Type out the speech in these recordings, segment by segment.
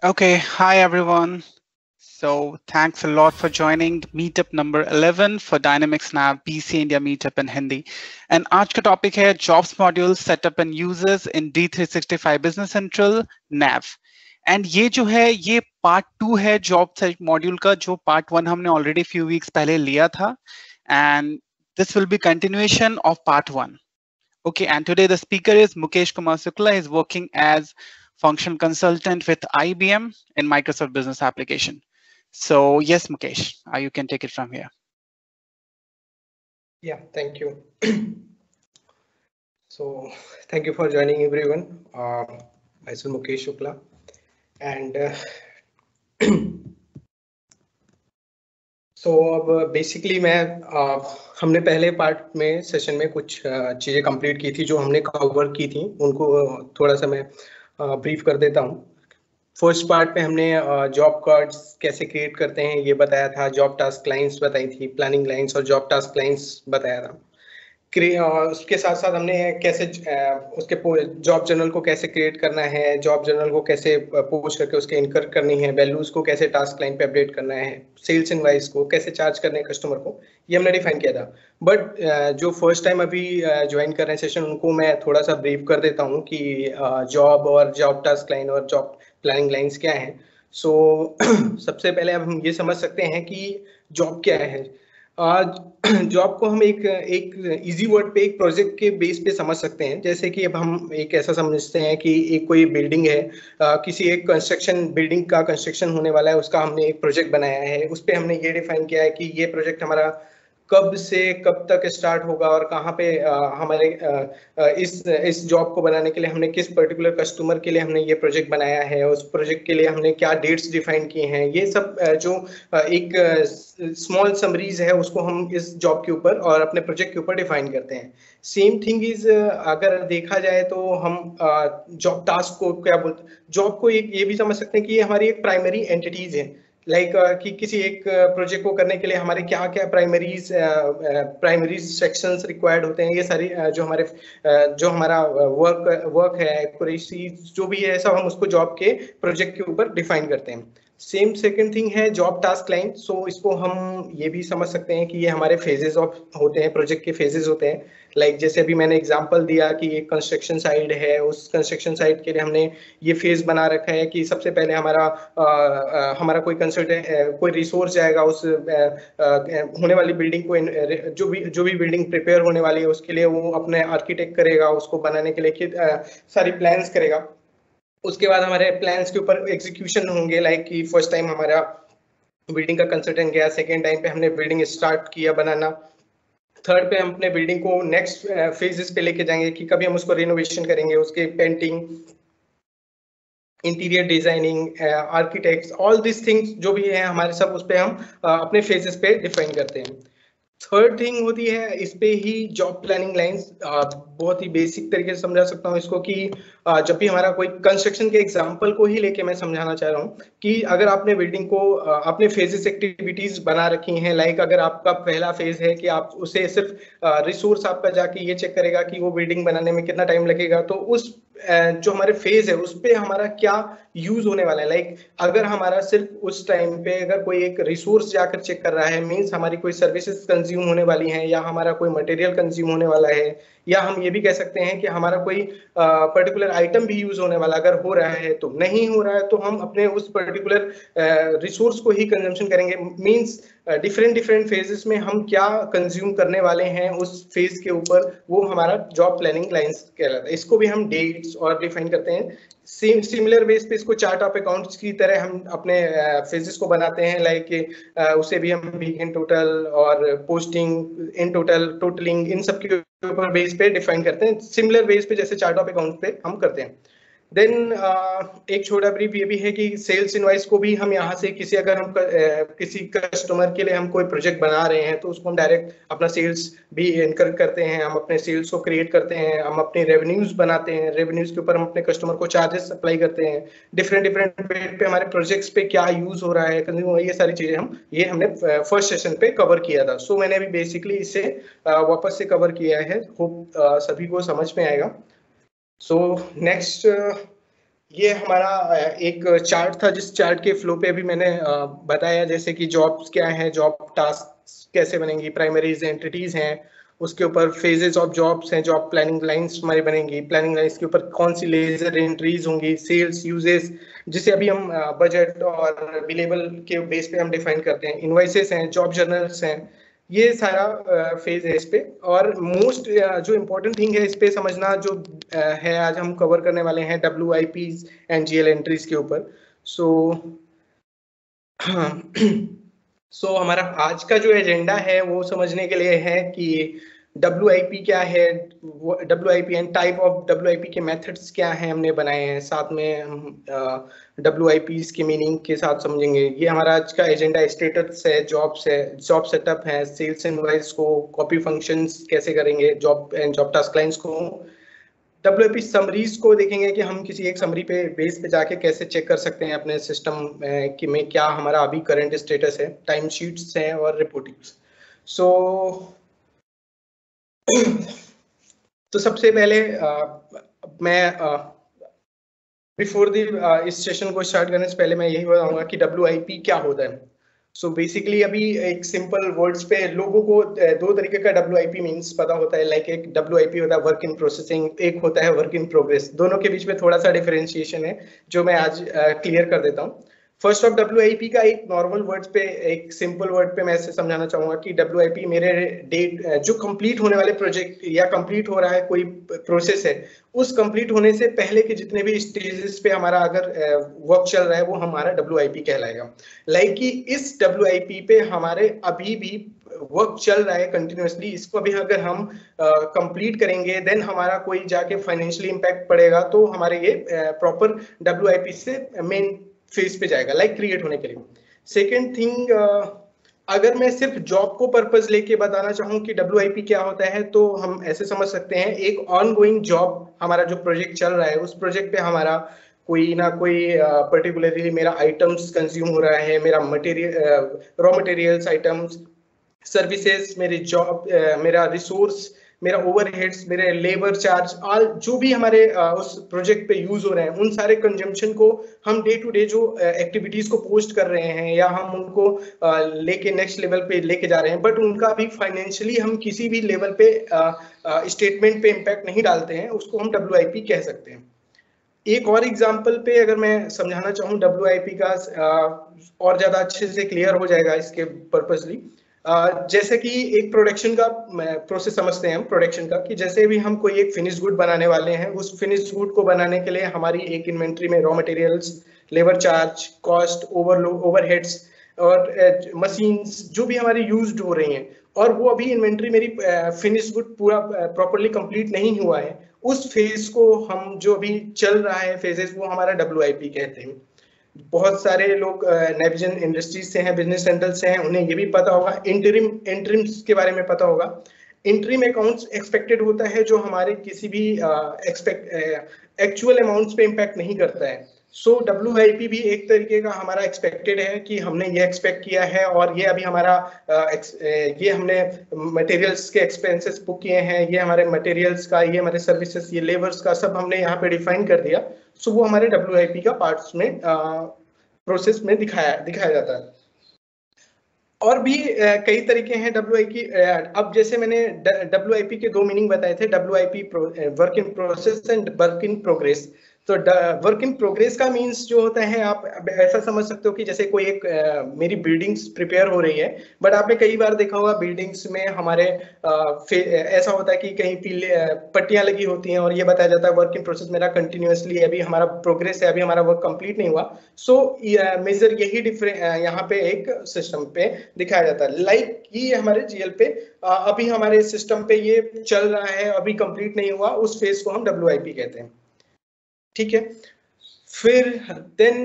Okay, hi everyone. So thanks a lot for joining meetup number 11 for Dynamics Nav BC India Meetup in Hindi. And आज का topic है Jobs Module Setup and Uses in D365 Business Central Nav. And ये जो है ये part 2 है job module का, जो पार्ट 1 हमने ऑलरेडी फ्यू वीक्स पहले लिया था, and this will be continuation of part 1. Okay, and today the speaker is Mukesh Kumar Sukla. He's working as functional consultant with IBM in Microsoft Business Application. So yes, Mukesh, you can take it from here. Yeah, thank you. So thank you for joining everyone. Myself Mukesh Shukla, and so अब basically मैं हमने पहले part में session में कुछ चीज़ें complete की थी जो हमने कवर की थी, उनको थोड़ा सा मैं ब्रीफ कर देता हूँ. फर्स्ट पार्ट में हमने जॉब कार्ड्स कैसे क्रिएट करते हैं ये बताया था, जॉब टास्क लाइंस बताई थी, प्लानिंग लाइंस और जॉब टास्क लाइंस बताया था. उसके साथ साथ हमने कैसे उसके जॉब जर्नल को कैसे क्रिएट करना है, जॉब जर्नल को कैसे पोस्ट करके उसके इनकर करनी है, वैल्यूज को कैसे टास्क लाइन पे अपडेट करना है, सेल्स इनवाइस को कैसे चार्ज करने हैं कस्टमर को, ये हमने डिफाइन किया था. बट जो फर्स्ट टाइम अभी ज्वाइन कर रहे हैं सेशन, उनको मैं थोड़ा सा ब्रीफ कर देता हूँ कि जॉब और जॉब टास्क लाइन और जॉब प्लानिंग लाइन्स क्या है. सो सबसे पहले अब हम ये समझ सकते हैं कि जॉब क्या है. जॉब को हम एक इजी वर्ड पे एक प्रोजेक्ट के बेस पे समझ सकते हैं. जैसे कि अब हम एक ऐसा समझते हैं कि एक कोई बिल्डिंग है, किसी एक कंस्ट्रक्शन बिल्डिंग का कंस्ट्रक्शन होने वाला है, उसका हमने एक प्रोजेक्ट बनाया है. उस पे हमने ये डिफाइन किया है कि ये प्रोजेक्ट हमारा कब से कब तक स्टार्ट होगा और कहाँ पे हमारे इस जॉब को बनाने के लिए हमने किस पर्टिकुलर कस्टमर के लिए हमने ये प्रोजेक्ट बनाया है, उस प्रोजेक्ट के लिए हमने क्या डेट्स डिफाइन किए हैं. ये सब जो एक स्मॉल समरीज है उसको हम इस जॉब के ऊपर और अपने प्रोजेक्ट के ऊपर डिफाइन करते हैं. सेम थिंग इज अगर देखा जाए तो हम जॉब टास्क को क्या बोलते हैं, जॉब को एक ये भी समझ सकते हैं कि ये हमारी एक प्राइमरी एंटिटीज है. लाइक कि किसी एक प्रोजेक्ट को करने के लिए हमारे क्या क्या प्राइमरी सेक्शंस रिक्वायर्ड होते हैं, ये सारी जो हमारा वर्क है, एक्यूरेसी जो भी है, सब हम उसको जॉब के प्रोजेक्ट के ऊपर डिफाइन करते हैं. सेम सेकंड थिंग है जॉब टास्क लाइन. सो इसको हम ये भी समझ सकते हैं कि ये हमारे फेजेस ऑफ होते हैं, प्रोजेक्ट के फेजेस होते हैं. लाइक जैसे अभी मैंने एग्जांपल दिया कि एक कंस्ट्रक्शन साइट है, उस कंस्ट्रक्शन साइट के लिए हमने ये फेज बना रखा है कि सबसे पहले हमारा कोई कंसल्टेंट कोई रिसोर्स जाएगा उस होने वाली बिल्डिंग को, जो भी बिल्डिंग प्रिपेयर होने वाली है उसके लिए वो अपने आर्किटेक्ट करेगा, उसको बनाने के लिए सारी प्लान्स करेगा. उसके बाद हमारे प्लान्स के ऊपर एग्जीक्यूशन होंगे. लाइक कि फर्स्ट टाइम हमारा बिल्डिंग का कंसल्टेंट गया, सेकेंड टाइम पे हमने बिल्डिंग स्टार्ट किया बनाना, थर्ड पे हम अपने बिल्डिंग को नेक्स्ट फेजेस पे लेके जाएंगे कि कभी हम उसको रिनोवेशन करेंगे, उसके painting, interior designing, architects, all this things जो भी है हमारे सब उस पे हम अपने फेजेस पे डिफाइन करते हैं. थर्ड थिंग होती है इस पे ही जॉब प्लानिंग लाइंस. बहुत ही बेसिक तरीके से समझा सकता हूँ इसको कि जब भी हमारा कोई कंस्ट्रक्शन के एग्जांपल को ही लेके मैं समझाना चाह रहा हूँ कि अगर आपने बिल्डिंग को अपने फेजेस एक्टिविटीज बना रखी हैं, लाइक अगर आपका पहला फेज है कि आप उसे सिर्फ रिसोर्स आपका जाके ये चेक करेगा कि वो बिल्डिंग बनाने में कितना टाइम लगेगा, तो उस जो हमारे फेज है उस पे हमारा क्या यूज होने वाला है. लाइक अगर हमारा सिर्फ उस टाइम पे अगर कोई एक रिसोर्स जाकर चेक कर रहा है, मींस हमारी कोई सर्विसेज कंज्यूम होने वाली हैं या हमारा कोई मटेरियल कंज्यूम होने वाला है, या हम ये भी कह सकते हैं कि हमारा कोई पर्टिकुलर आइटम भी यूज होने वाला अगर हो रहा है, तो नहीं हो रहा है तो हम अपने उस पर्टिकुलर रिसोर्स को ही कंजम्पशन करेंगे. मींस डिफरेंट फेजेस में हम क्या कंज्यूम करने वाले हैं उस फेज के ऊपर, वो हमारा जॉब प्लानिंग लाइंस कहलाता है. इसको भी हम डेट्स और डिफाइन करते हैं. सिमिलर बेस पे इसको चार्ट ऑफ अकाउंट्स की तरह हम अपने फेजेस को बनाते हैं. लाइक उसे भी हम वीकेंड टोटल और पोस्टिंग इन टोटल, टोटलिंग, इन सब के ऊपर बेस पे डिफाइन करते हैं, सिमिलर बेस पे जैसे चार्ट ऑफ अकाउंट्स पे हम करते हैं. देन एक छोटा ब्रीफ ये भी है कि सेल्स इनवाइस को भी हम यहाँ से अगर हम किसी कस्टमर के लिए हम कोई प्रोजेक्ट बना रहे हैं तो उसको हम डायरेक्ट अपना सेल्स भी इनकर करते हैं, हम अपने सेल्स को क्रिएट करते हैं, हम अपने रेवेन्यूज बनाते हैं, रेवेन्यूज के ऊपर हम अपने कस्टमर को चार्जेस अप्लाई करते हैं, डिफरेंट रेट पे हमारे प्रोजेक्ट्स पे क्या यूज हो रहा है, ये सारी चीजें हमने फर्स्ट सेशन पे कवर किया था. सो मैंने अभी बेसिकली इसे वापस से कवर किया है, होप सभी को समझ में आएगा. So next ये हमारा एक चार्ट था, जिस चार्ट के फ्लो पे अभी मैंने बताया, जैसे कि जॉब्स क्या है, जॉब टास्क कैसे बनेंगी, प्राइमरीज एंटिटीज हैं, उसके ऊपर फेजेस ऑफ जॉब्स हैं, जॉब प्लानिंग लाइंस हमारी बनेंगी, प्लानिंग लाइंस के ऊपर कौन सी लेजर एंट्रीज होंगी, सेल्स यूजेस जिसे अभी हम बजट और बिलेबल के बेस पे हम डिफाइन करते हैं, इनवॉइसेस हैं, जॉब जर्नल्स हैं, ये सारा फेज है इस पे। और मोस्ट जो इम्पोर्टेंट थिंग है इस पे समझना जो है, आज हम कवर करने वाले हैं WIPs एंड GL एंट्रीज के ऊपर। सो सो हमारा आज का जो एजेंडा है वो समझने के लिए है कि WIP क्या है, WIP and type of WIP के मेथड्स क्या हैं हमने बनाए हैं, साथ में हम WIPs की मीनिंग के साथ समझेंगे। ये हमारा आज का एजेंडा स्टेटस है, जॉब्स है, जॉब सेटअप है, सेल्स इनवॉइस को कॉपी फंक्शंस कैसे करेंगे, job and job task lines को, WIP समरीज को देखेंगे कि हम किसी एक समरी पे बेस पे जाके कैसे चेक कर सकते हैं अपने सिस्टम कि में क्या हमारा अभी करंट स्टेटस है, टाइम शीट्स हैं और रिपोर्टिंग्स। सो तो सबसे पहले मैं बिफोर दी इस सेशन को स्टार्ट करने से पहले मैं यही बताऊंगा कि WIP क्या होता है। सो बेसिकली अभी एक सिंपल वर्ड्स पे लोगों को दो तरीके का WIP मींस पता होता है, लाइक एक WIP होता है वर्क इन प्रोसेसिंग, एक होता है वर्क इन प्रोग्रेस। दोनों के बीच में थोड़ा सा डिफरेंशिएशन है जो मैं आज क्लियर कर देता हूँ। फर्स्ट ऑफ WIP का एक नॉर्मल वर्ड्स पे, एक सिंपल वर्ड पे मैं ऐसे समझाना चाहूंगा कि WIP मेरे डेट जो कंप्लीट होने वाले प्रोजेक्ट या कंप्लीट हो रहा है कोई प्रोसेस है, उस कंप्लीट होने से पहले के जितने भी स्टेजेस पे हमारा अगर वर्क चल रहा है वो हमारा WIP कहलाएगा। लाइक कि इस WIP पे हमारे अभी भी वर्क चल रहा है कंटिन्यूअसली, इसको अभी अगर हम कंप्लीट करेंगे देन हमारा कोई जाके फाइनेंशियली इम्पैक्ट पड़ेगा, तो हमारे ये प्रॉपर WIP से मेन फेज पे जाएगा, लाइक क्रिएट होने के लिए। सेकेंड थिंग, अगर मैं सिर्फ जॉब को पर्पस लेके बताना चाहूँ कि WIP क्या होता है, तो हम ऐसे समझ सकते हैं एक ऑन गोइंग जॉब, हमारा जो प्रोजेक्ट चल रहा है उस प्रोजेक्ट पे हमारा कोई ना कोई पर्टिकुलरली मेरा आइटम्स कंज्यूम हो रहा है, मेरा material, raw materials items, services, मेरी जॉब, मेरा रिसोर्स, मेरा ओवरहेड्स, मेरे लेबर चार्ज, ऑल जो भी हमारे उस प्रोजेक्ट पे यूज हो रहे हैं, उन सारे कंजम्पशन को हम डे टू डे जो एक्टिविटीज को पोस्ट कर रहे हैं या हम उनको लेके नेक्स्ट लेवल पे लेके जा रहे हैं, बट उनका अभी फाइनेंशियली हम किसी भी लेवल पे स्टेटमेंट पे इम्पैक्ट नहीं डालते हैं, उसको हम WIP कह सकते हैं। एक और एग्जांपल पे अगर मैं समझाना चाहूँ WIP का, और ज्यादा अच्छे से क्लियर हो जाएगा इसके पर्पसली। जैसे कि एक प्रोडक्शन का प्रोसेस समझते हैं हम, प्रोडक्शन का, कि जैसे भी हम कोई एक फिनिश गुड बनाने वाले हैं, उस फिनिश गुड को बनाने के लिए हमारी एक इन्वेंट्री में raw materials, labour charge, cost, overheads और मशीन्स जो भी हमारी यूज्ड हो रही हैं, और वो अभी इन्वेंट्री मेरी फिनिश गुड पूरा प्रॉपर्ली कंप्लीट नहीं हुआ है, उस फेज को हम जो अभी चल रहा है फेजेस, वो हमारा WIP कहते हैं। बहुत सारे लोग नेविजन इंडस्ट्रीज से हैं, बिजनेस सेंट्रल से हैं, उन्हें ये भी पता होगा, इंटरिम्स के बारे में पता होगा। इंटरिम अकाउंट्स एक्सपेक्टेड होता है जो हमारे किसी भी एक्चुअल अमाउंट्स पे इम्पैक्ट नहीं करता है। सो WIP भी एक तरीके का हमारा एक्सपेक्टेड है कि हमने ये एक्सपेक्ट किया है, और ये अभी हमारा ये हमने मटेरियल्स के एक्सपेंसेस बुक किए हैं, ये हमारे मटेरियल्स का, ये हमारे सर्विसेज, ये लेबर्स का, सब हमने यहाँ पे डिफाइन कर दिया। सो वो हमारे WIP का पार्ट्स में प्रोसेस में दिखाया जाता है। और भी कई तरीके हैं WIP। अब जैसे मैंने WIP के दो मीनिंग बताए थे, WIP work in process and work in progress. तो वर्क इन प्रोग्रेस का मींस जो होता है, आप ऐसा समझ सकते हो कि जैसे कोई एक मेरी बिल्डिंग्स प्रिपेयर हो रही है, बट आपने कई बार देखा होगा बिल्डिंग्स में हमारे ऐसा होता है कि कहीं पीले पट्टियां लगी होती हैं और ये बताया जाता है वर्क इन प्रोसेस मेरा कंटिन्यूअसली, अभी हमारा प्रोग्रेस है, अभी हमारा वर्क कंप्लीट नहीं हुआ। सो मेजर यही यहाँ पे एक सिस्टम पे दिखाया जाता है, लाइक ये हमारे GL पे अभी हमारे सिस्टम पे ये चल रहा है, अभी कंप्लीट नहीं हुआ, उस फेज को हम WIP कहते हैं। ठीक है, फिर देन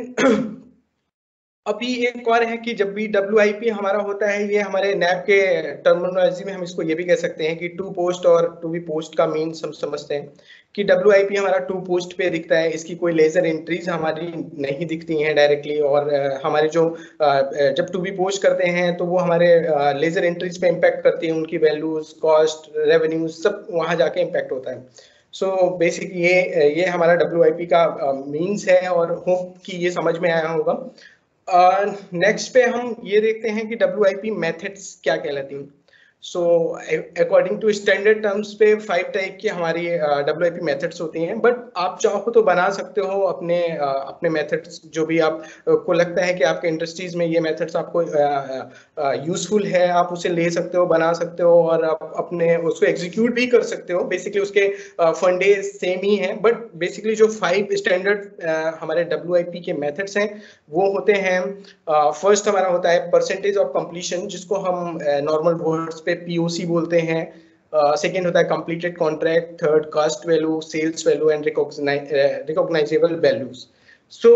अभी एक और है कि जब भी WIP हमारा होता है, ये हमारे नैप के टर्मिनोलॉजी में हम इसको ये भी कह सकते हैं कि टू पोस्ट और टू बी पोस्ट का मीन्स हम समझते हैं कि WIP हमारा टू पोस्ट पे दिखता है, इसकी कोई लेजर एंट्रीज हमारी नहीं दिखती हैं डायरेक्टली, और हमारे जो जब टू बी पोस्ट करते हैं तो वो हमारे लेजर एंट्रीज पे इम्पैक्ट करती है, उनकी वैल्यूज, कॉस्ट, रेवेन्यूज सब वहां जाके इम्पैक्ट होता है। सो बेसिक ये हमारा WIP का मीन्स है और होप कि ये समझ में आया होगा। नेक्स्ट पे हम ये देखते हैं कि WIP मेथड्स क्या कहलाती हैं। So according to standard terms पे 5 टाइप की हमारी WIP मेथड्स होती हैं, बट आप चाहो तो बना सकते हो अपने मेथड्स जो भी आप को लगता है कि आपके इंडस्ट्रीज में ये मेथड्स आपको यूजफुल है, आप उसे ले सकते हो, बना सकते हो और आप अपने उसको एग्जीक्यूट भी कर सकते हो। बेसिकली उसके फंडे सेम ही हैं, बट बेसिकली जो 5 स्टैंडर्ड हमारे WIP के मेथड्स हैं वो होते हैं, फर्स्ट हमारा होता है परसेंटेज ऑफ कंप्लीशन, जिसको हम नॉर्मल वर्ड्स पे POC बोलते हैं। सेकेंड होता है completed contract, third cost value, sales value and recognizable values. So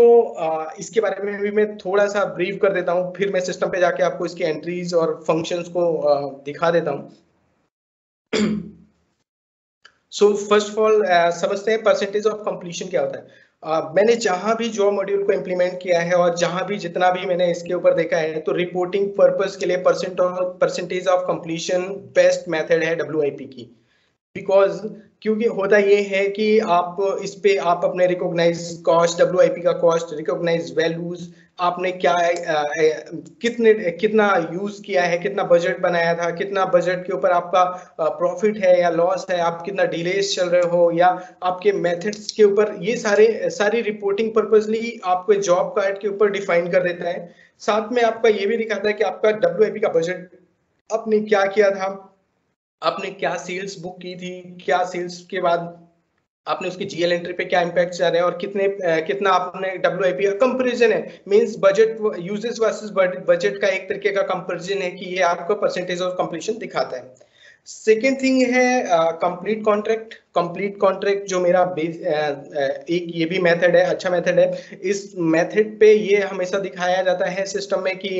इसके बारे में भी मैं थोड़ा सा ब्रीफ कर देता हूँ, फिर मैं सिस्टम पे जाके आपको इसकी एंट्रीज और फंक्शंस को दिखा देता हूँ। सो फर्स्ट ऑफ ऑल समझते हैं परसेंटेज ऑफ कंप्लीशन क्या होता है। मैंने जहां भी जॉब मॉड्यूल को इम्प्लीमेंट किया है और जहां भी जितना भी मैंने इसके ऊपर देखा है, तो रिपोर्टिंग पर्पस के लिए percentage of completion best method है WIP की। बिकॉज क्योंकि होता ये है कि आप इस पे आप अपने रिकॉग्नाइज कॉस्ट, WIP का कॉस्ट, रिकॉग्नाइज वैल्यूज, आपने क्या कितना यूज किया है, कितना बजट बनाया था, कितना बजट के ऊपर आपका प्रॉफिट है या लॉस है, आप कितना डिलेस चल रहे हो या आपके मेथड्स के ऊपर, ये सारी रिपोर्टिंग पर्पसली आपको जॉब कार्ड के ऊपर डिफाइन कर देता है। साथ में आपका ये भी दिखाता है कि आपका WIP का बजट आपने क्या किया था, आपने क्या सेल्स बुक की थी, क्या सेल्स के बाद आपने उसकी GL एंट्री पे क्या इम्पैक्ट जा रहे हैं और कितना आपने WIP का कंपैरिजन है, means budget uses versus budget का एक तरीके का कंपैरिजन है कि ये आपको परसेंटेज ऑफ कंप्लीशन दिखाता है। सेकेंड थिंग है कंप्लीट कॉन्ट्रैक्ट। कंप्लीट कॉन्ट्रैक्ट जो मेरा एक ये भी मेथड है, अच्छा मेथड है। इस मेथड पे ये हमेशा दिखाया जाता है सिस्टम में कि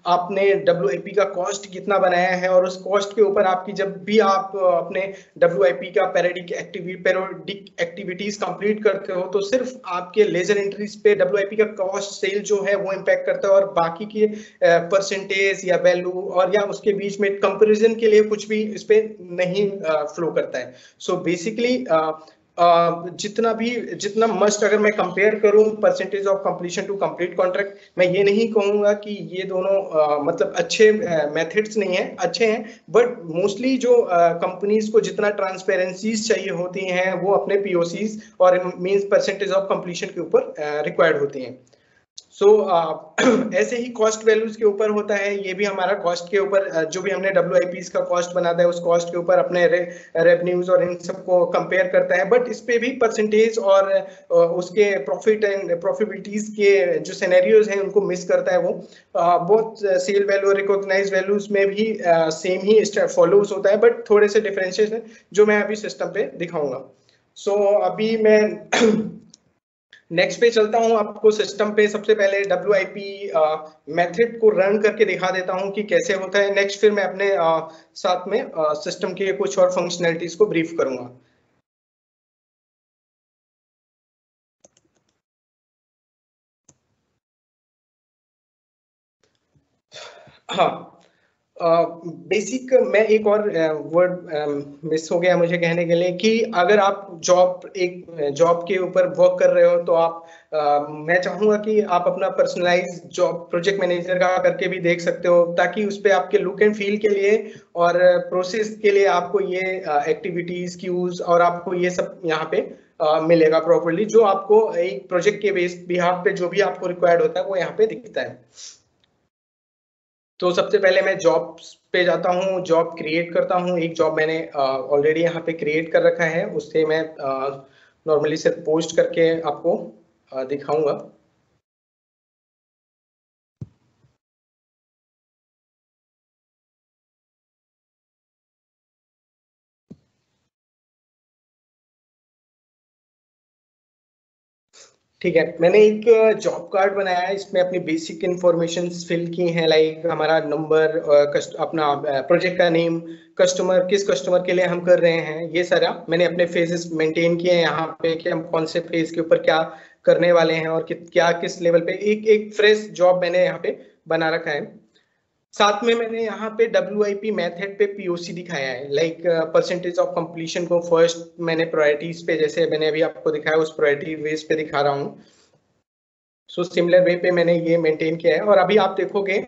आपने WIP का कॉस्ट कितना बनाया है और उस कॉस्ट के ऊपर आपकी जब भी आप अपने WIP का पेरियोडिक एक्टिविटीज कंप्लीट करते हो तो सिर्फ आपके लेजर एंट्रीज पे WIP का कॉस्ट सेल जो है वो इम्पैक्ट करता है और बाकी के परसेंटेज या वैल्यू और या उसके बीच में कंपैरिजन के लिए कुछ भी इस पे नहीं फ्लो करता है। सो बेसिकली जितना मस्ट अगर मैं कंपेयर करूं percentage of completion to complete contract, मैं ये नहीं कहूंगा कि ये दोनों मतलब अच्छे मेथड्स नहीं है, अच्छे हैं, बट मोस्टली जो कंपनीज को जितना ट्रांसपेरेंसीज चाहिए होती हैं वो अपने POCs और मींस परसेंटेज ऑफ कंप्लीशन के ऊपर रिक्वायर्ड होती हैं। सो ऐसे ही कॉस्ट वैल्यूज के ऊपर होता है, ये भी हमारा कॉस्ट के ऊपर जो भी हमने WIPs का कॉस्ट बनाता है उस कॉस्ट के ऊपर अपने रेवेन्यूज और इन सबको कंपेयर करता है, बट इस पे भी परसेंटेज और उसके प्रॉफिट एंड प्रॉफिटेबिलिटीज के जो सिनेरियोज हैं उनको मिस करता है। वो बोथ सेल वैल्यू और रिकॉग्नाइज वैल्यूज में भी सेम ही फॉलोज होता है, बट थोड़े से डिफरेंशिएशन जो मैं अभी सिस्टम पे दिखाऊंगा। सो अभी मैं नेक्स्ट पे चलता हूं, आपको सिस्टम पे सबसे पहले WIP मेथड को रन करके दिखा देता हूं कि कैसे होता है। नेक्स्ट फिर मैं अपने साथ में सिस्टम के कुछ और फंक्शनैलिटीज को ब्रीफ करूंगा। हाँ, बेसिक मैं एक और वर्ड मिस हो गया मुझे कहने के लिए कि अगर आप जॉब के ऊपर वर्क कर रहे हो तो आप मैं चाहूंगा कि आप अपना पर्सनलाइज जॉब प्रोजेक्ट मैनेजर का करके भी देख सकते हो, ताकि उस पर आपके लुक एंड फील के लिए और प्रोसेस के लिए आपको ये एक्टिविटीज क्यूज और आपको ये सब यहाँ पे मिलेगा प्रॉपरली, जो आपको एक प्रोजेक्ट के बेस बिहाफ पे जो भी आपको रिक्वायर्ड होता है वो यहाँ पे दिखता है। तो सबसे पहले मैं जॉब पे जाता हूँ, जॉब क्रिएट करता हूँ। एक जॉब मैंने ऑलरेडी यहाँ पे क्रिएट कर रखा है, उससे मैं नॉर्मली सिर्फ पोस्ट करके आपको दिखाऊंगा। ठीक है, मैंने एक जॉब कार्ड बनाया है, इसमें अपनी बेसिक इंफॉर्मेशन फिल की हैं, लाइक हमारा नंबर, अपना प्रोजेक्ट का नेम, कस्टमर, किस कस्टमर के लिए हम कर रहे हैं, ये सारा मैंने अपने फेजेस मेंटेन किए हैं यहाँ पे कि हम कौन से फेज के ऊपर क्या करने वाले हैं और क्या किस लेवल पे। एक फ्रेश जॉब मैंने यहाँ पे बना रखा है। साथ में मैंने यहाँ पे WIP मेथड पे POC दिखाया है, लाइक परसेंटेज ऑफ कंप्लीशन को फर्स्ट मैंने प्रायोरिटीज पे, जैसे मैंने अभी आपको दिखाया उस प्रायोरिटी बेस पे दिखा रहा हूँ। सो सिमिलर वे पे मैंने ये मेंटेन किया है। और अभी आप देखोगे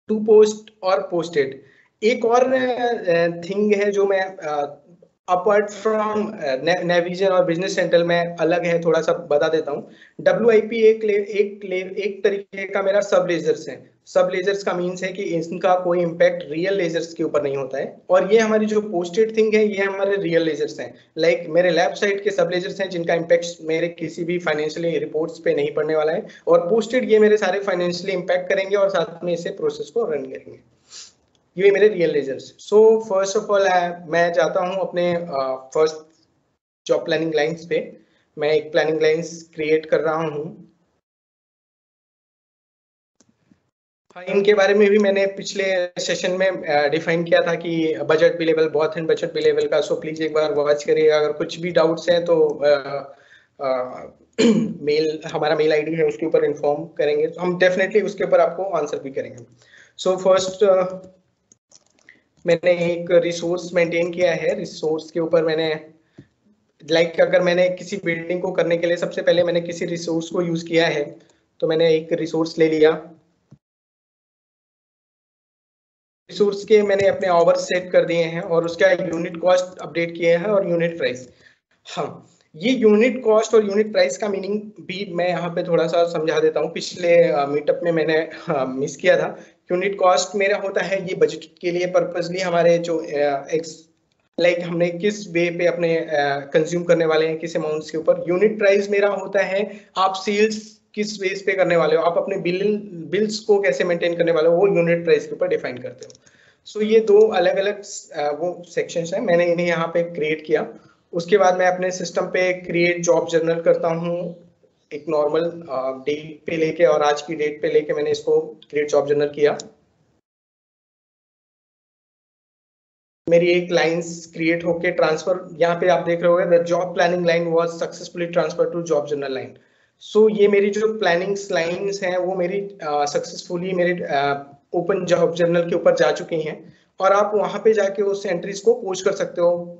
टू पोस्ट और पोस्टेड, एक और थिंग है जो मैं अपार्ट फ्रॉम नेविजन और बिजनेस सेंट्रल में अलग है, थोड़ा सा बता देता हूँ। WIP एक तरीके का मेरा सब लेजर्स है। सब लेजर्स का मीन्स है कि इनका कोई इम्पैक्ट रियल लेजर्स के ऊपर नहीं होता है, और ये हमारी जो पोस्टेड थिंग है ये हमारे रियल लेजर्स हैं। लाइक मेरे लेफ्ट साइड के सब लेजर्स हैं जिनका इम्पैक्ट मेरे किसी भी फाइनेंशियली रिपोर्ट्स पे नहीं पड़ने वाला है, और पोस्टेड ये मेरे सारे फाइनेंशियली इम्पैक्ट करेंगे और साथ में इसे प्रोसेस को रन करेंगे। ये मेरे real ledgers. So first of all मैं जाता हूँ अपने फर्स्ट जॉब प्लानिंग लाइंस पे। मैं एक प्लानिंग लाइंस क्रिएट कर रहा हूँ। हाँ, इनके बारे में भी मैंने पिछले सेशन में डिफाइन किया था कि बजट भी लेवल बहुत है, बजट भी लेवल का। सो प्लीज एक बार वॉच करिएगा। अगर कुछ भी डाउट्स हैं तो मेल, हमारा मेल आईडी है उसके ऊपर इन्फॉर्म करेंगे, तो हम डेफिनेटली उसके ऊपर आपको आंसर भी करेंगे। सो फर्स्ट मैंने एक रिसोर्स मेंटेन किया है। रिसोर्स के ऊपर मैंने अगर मैंने किसी बिल्डिंग को करने के लिए सबसे पहले मैंने किसी रिसोर्स को यूज किया है, तो मैंने एक रिसोर्स ले लिया। रिसोर्स के मैंने अपने आवर्स सेट कर दिए हैं और उसका यूनिट कॉस्ट अपडेट किए हैं और यूनिट प्राइस। हाँ, ये यूनिट कॉस्ट और यूनिट प्राइस का मीनिंग भी मैं यहाँ पे थोड़ा सा समझा देता हूँ। पिछले मीटअप में मैंने मिस किया था। यूनिट कॉस्ट मेरा होता है ये बजट के लिए पर्पसली हमारे जो हमने किस वे पे अपने कंज्यूम करने वाले हैं किस अमाउंट्स के ऊपर। यूनिट प्राइस मेरा होता है आप सेल्स किस बेस पे करने वाले हो, आप अपने बिल्स को कैसे मेंटेन करने वाले हो, वो यूनिट प्राइस के ऊपर डिफाइन करते हो। सो ये दो अलग अलग वो सेक्शंस हैं, मैंने इन्हें यहाँ पे क्रिएट किया। उसके बाद मैं अपने सिस्टम पे क्रिएट जॉब जर्नल करता हूँ। एक नॉर्मल डेट पे लेके और आज की डेट पे लेके मैंने इसको क्रिएट जॉब जर्नल किया। मेरी एक लाइंस क्रिएट होके ट्रांसफर, यहाँ पे आप देख रहे होगे the job planning line was successfully transfer to job journal line. So ये मेरी जो प्लानिंग्स लाइंस हैं वो मेरी सक्सेसफुली मेरे ओपन जॉब जर्नल के ऊपर जा चुकी हैं, और आप वहां पे जाके उस एंट्रीज को पोस्ट कर सकते हो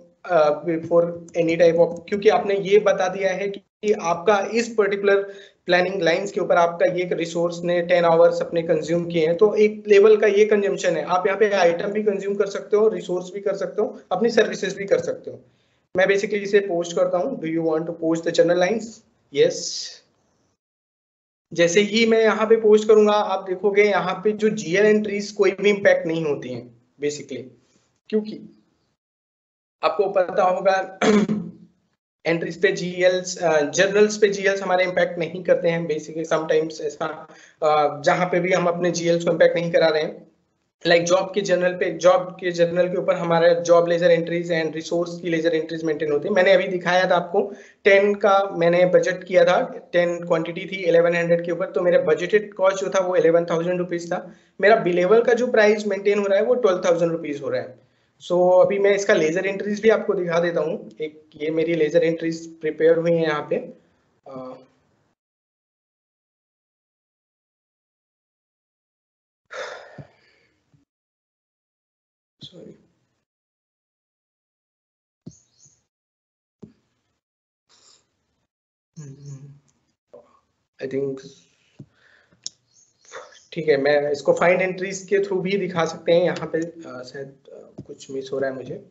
बिफोर एनी टाइप ऑफ, क्योंकि आपने ये बता दिया है कि आपका इस पर्टिकुलर प्लानिंग लाइंस के ऊपर आपका ये रिसोर्स ने 10 आवर्स अपने कंज्यूम किए हैं, तो एक लेवल का ये कंजम्पशन है। आप यहाँ पे आइटम भी कंज्यूम कर सकते हो, रिसोर्स भी कर सकते हो, अपनी सर्विसेज भी कर सकते हो। मैं बेसिकली इसे पोस्ट करता हूँ। Do you want to post the journal lines? Yes. जैसे ही मैं यहाँ पे पोस्ट करूंगा आप देखोगे यहाँ पे जो GL एंट्रीज कोई भी इम्पैक्ट नहीं होती हैं बेसिकली, क्योंकि आपको पता होगा एंट्रीज पे GLs, जर्नल्स पे GLs हमारे इम्पैक्ट नहीं करते हैं बेसिकली। समटाइम्स ऐसा जहां पे भी हम अपने GLs को इम्पैक्ट नहीं करा रहे हैं, लाइक जॉब के जर्नल के ऊपर हमारा job ledger entries and resource की लेजर एंट्रीज मेंटेन होती है। मैंने अभी दिखाया था आपको 10 का मैंने बजट किया था, 10 क्वांटिटी थी 1100 के ऊपर, तो मेरा बजटेड कॉस्ट जो था वो 11,000 रुपीज था। मेरा बिलेबल का जो प्राइस मेंटेन हो रहा है वो 12,000 रुपीज हो रहा है। सो अभी मैं इसका लेजर एंट्रीज भी आपको दिखा देता हूँ। एक ये मेरी लेजर एंट्रीज प्रिपेयर हुई है यहाँ पे। सॉरी, आई थिंक ठीक है, मैं इसको फाइंड एंट्रीज के थ्रू भी दिखा सकते हैं। यहाँ पे शायद कुछ मिस हो रहा है मुझे।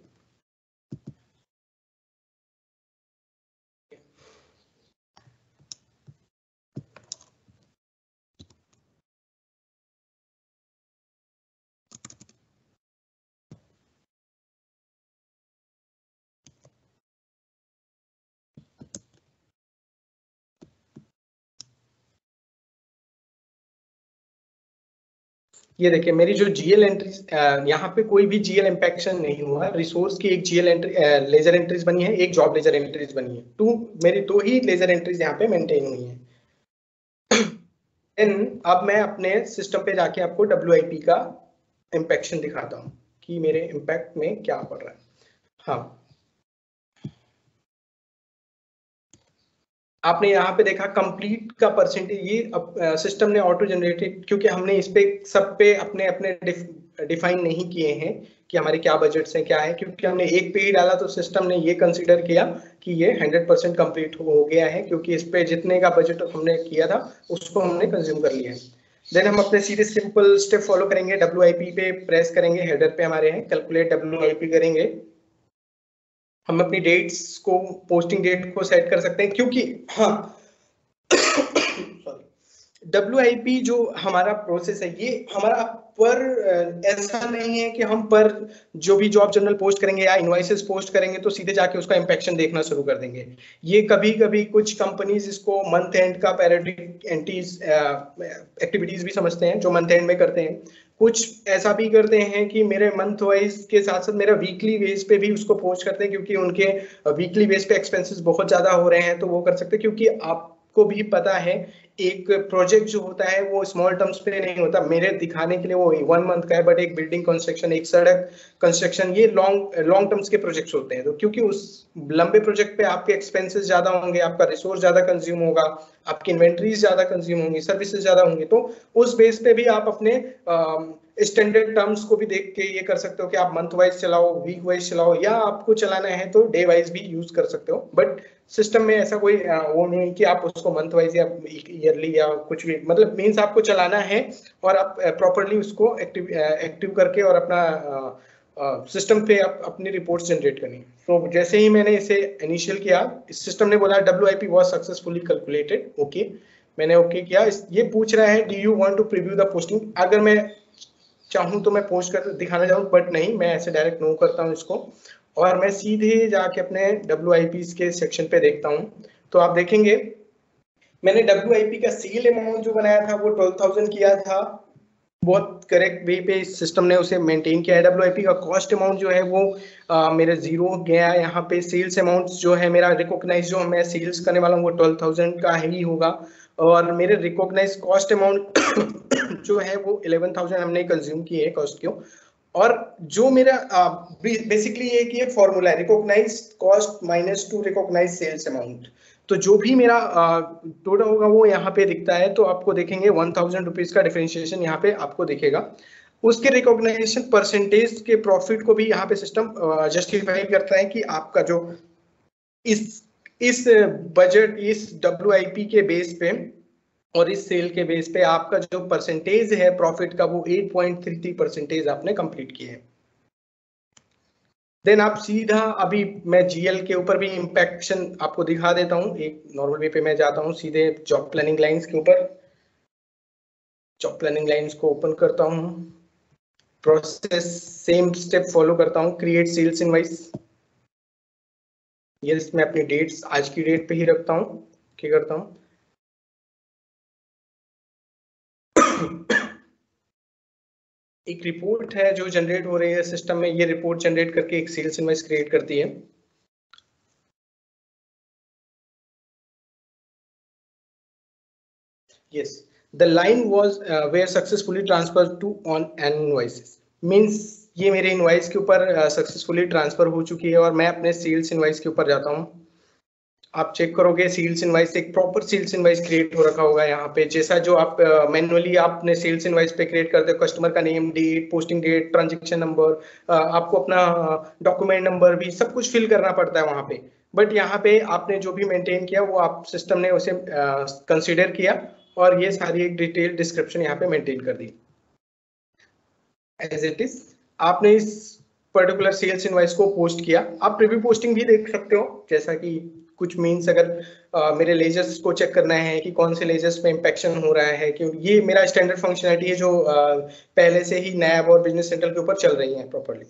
ये देखिए मेरी जो GL एंट्रीज, यहाँ पे कोई भी GL इम्पैक्शन नहीं हुआ। रिसोर्स की एक GL एंट्री लेजर एंट्रीज बनी है, एक जॉब लेजर एंट्रीज बनी है। मेरी दो ही लेजर एंट्रीज यहाँ पे मेंटेन हुई है। देन अब मैं अपने सिस्टम पे जाके आपको WIP का इम्पैक्शन दिखाता हूँ कि मेरे इम्पैक्ट में क्या पड़ रहा है। हाँ, आपने यहाँ पे देखा कंप्लीट का परसेंटेज, ये सिस्टम ने ऑटो जनरेटेड, क्योंकि हमने इस पे सब पे अपने अपने डिफाइन नहीं किए हैं कि हमारे क्या बजट्स हैं क्या है, क्योंकि हमने एक पे ही डाला तो सिस्टम ने ये कंसीडर किया कि ये 100% कंप्लीट हो गया है, क्योंकि इस पे जितने का बजट हमने किया था उसको हमने कंज्यूम कर लिया है। देन हम अपने सीधे सिंपल स्टेप फॉलो करेंगे, WIP पे प्रेस करेंगे, हेडर पे हमारे हैं कैलकुलेट WIP करेंगे। हम अपनी डेट्स को, पोस्टिंग डेट को सेट कर सकते हैं, क्योंकि हाँ WIP जो हमारा प्रोसेस है ये हमारा पर ऐसा नहीं है कि हम पर जो भी जॉब जर्नल पोस्ट करेंगे या इनवॉइसेस पोस्ट करेंगे तो सीधे जाके उसका इंपेक्शन देखना शुरू कर देंगे। ये कभी कभी कुछ कंपनीज इसको मंथ एंड का पैरेडिक एंटीज एक्टिविटीज भी समझते हैं, जो मंथ एंड में करते हैं। कुछ ऐसा भी करते हैं कि मेरे मंथ वाइज के साथ साथ मेरा वीकली बेस पे भी उसको पोस्ट करते हैं, क्योंकि उनके वीकली बेस पे एक्सपेंसेस बहुत ज्यादा हो रहे हैं तो वो कर सकते हैं। क्योंकि आपको भी पता है एक प्रोजेक्ट जो होता है वो स्मॉल टर्म्स पे नहीं होता, मेरे दिखाने के लिए वो 1 मंथ का है, बट एक बिल्डिंग कंस्ट्रक्शन, एक सड़क कंस्ट्रक्शन, ये लॉन्ग टर्म्स के प्रोजेक्ट्स होते हैं। तो क्योंकि उस लंबे प्रोजेक्ट पे आपके एक्सपेंसेस ज्यादा होंगे, आपका रिसोर्स ज्यादा कंज्यूम होगा, आपकी इन्वेंट्रीज ज्यादा कंज्यूम होंगी, सर्विसेज ज्यादा होंगी, तो उस बेस पे भी आप अपने स्टैंडर्ड टर्म्स को भी देख के ये कर सकते हो कि आप मंथ वाइज चलाओ, वीक वाइज चलाओ, या आपको चलाना है तो डे वाइज भी यूज कर सकते हो। बट सिस्टम में ऐसा कोई वो नहीं कि आप उसको मंथ वाइज या ईयरली या कुछ भी, मतलब मीन्स आपको चलाना है और आप प्रॉपरली उसको एक्टिव करके और अपना सिस्टम पे आप अपनी रिपोर्ट्स जनरेट करनी है। तो जैसे ही मैंने इसे इनिशियल किया, इस सिस्टम ने बोला WIP was successfully calculated, okay, मैंने ओके किया। ये पूछ रहा है do you want to preview the posting. अगर मैं चाहूं तो मैं पोस्ट कर दिखाना चाहूँ, बट नहीं, मैं ऐसे डायरेक्ट नो करता हूँ इसको, और मैं सीधे जाके अपने WIPs के सेक्शन पे देखता हूँ। तो आप देखेंगे मैंने WIP का सेल अमाउंट जो बनाया था वो 12,000 किया था, बहुत करेक्ट वे पे सिस्टम ने उसे मेंटेन किया है। WIP का कॉस्ट अमाउंट जो है वो मेरे जीरो गया। यहाँ पे सेल्स अमाउंट जो है मेरा रिकॉग्नाइज, जो मैं सेल्स करने वाला हूँ वो 12,000 का ही होगा, और मेरे रिकॉग्नाइज कॉस्ट अमाउंट जो है वो 11,000 हमने कंज्यूम किए है कॉस्ट को। और जो मेरा बेसिकली ये कि एक फॉर्मूला है, recognise cost minus to recognise sales amount. तो जो भी मेरा टोटल होगा वो यहाँ पे दिखता है। तो आपको देखेंगे 1,000 रुपीज का डिफरेंशिएशन यहाँ पे आपको दिखेगा। उसके रिकॉग्नाइजेशन परसेंटेज के प्रॉफिट को भी यहाँ पे सिस्टम जस्टिफाई करता है कि आपका जो इस बजट, इस WIP के बेस पे और इस सेल के बेस पे आपका जो परसेंटेज है प्रॉफिट का वो 8.33% आपने कंप्लीट किया है। देन आप सीधा, अभी मैं GL के ऊपर भी इंपैक्शन आपको दिखा देता हूँ। एक नॉर्मल वे पे मैं जाता हूँ सीधे जॉब प्लानिंग लाइंस के ऊपर, जॉब प्लानिंग लाइंस को ओपन करता हूँ, प्रोसेस सेम स्टेप फॉलो करता हूँ, क्रिएट सेल्स इनवॉइस। ये मैं अपनी डेट्स आज की डेट पे ही रखता हूँ, क्या करता हूँ एक रिपोर्ट है जो जनरेट हो रही है सिस्टम में, ये रिपोर्ट जनरेट करके एक सेल्स इनवॉइस क्रिएट करती है। Yes, the line was were successfully transferred to on an invoices, means ये मेरे इनवॉइस के ऊपर सक्सेसफुली ट्रांसफर हो चुकी है, और मैं अपने सेल्स इनवॉइस के ऊपर जाता हूँ। आप चेक करोगे सेल्स इनवॉइस, एक प्रॉपर सेल्स इनवॉइस क्रिएट हो रखा होगा यहाँ पे, जैसा जो आप मैनुअली आपने सेल्स इनवॉइस पे क्रिएट करते हो, कस्टमर का name, date, posting date, transaction number, आपको अपना डॉक्यूमेंट नंबर भी सब कुछ फिल करना पड़ता है वहाँ पे। बट यहाँ पे आपने जो भी मेंटेन किया वो आप सिस्टम ने उसे कंसिडर किया, और ये सारी एक डिटेल डिस्क्रिप्शन यहाँ पे मेंटेन कर दी एज इट इज। आपने इस पर्टिकुलर सेल्स इनवॉइस को पोस्ट किया। आप प्रीव्यू पोस्टिंग भी देख सकते हो, जैसा कि कुछ मीन्स अगर मेरे लेजर्स को चेक करना है कि कौन से लेजर्स में इंपेक्शन हो रहा है, क्योंकि ये मेरा स्टैंडर्ड फंक्शनलिटी है जो पहले से ही नैब और बिजनेस सेंट्रल के ऊपर चल रही है प्रॉपर्ली।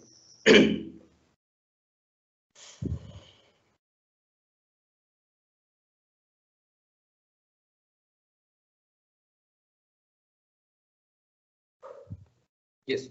यस,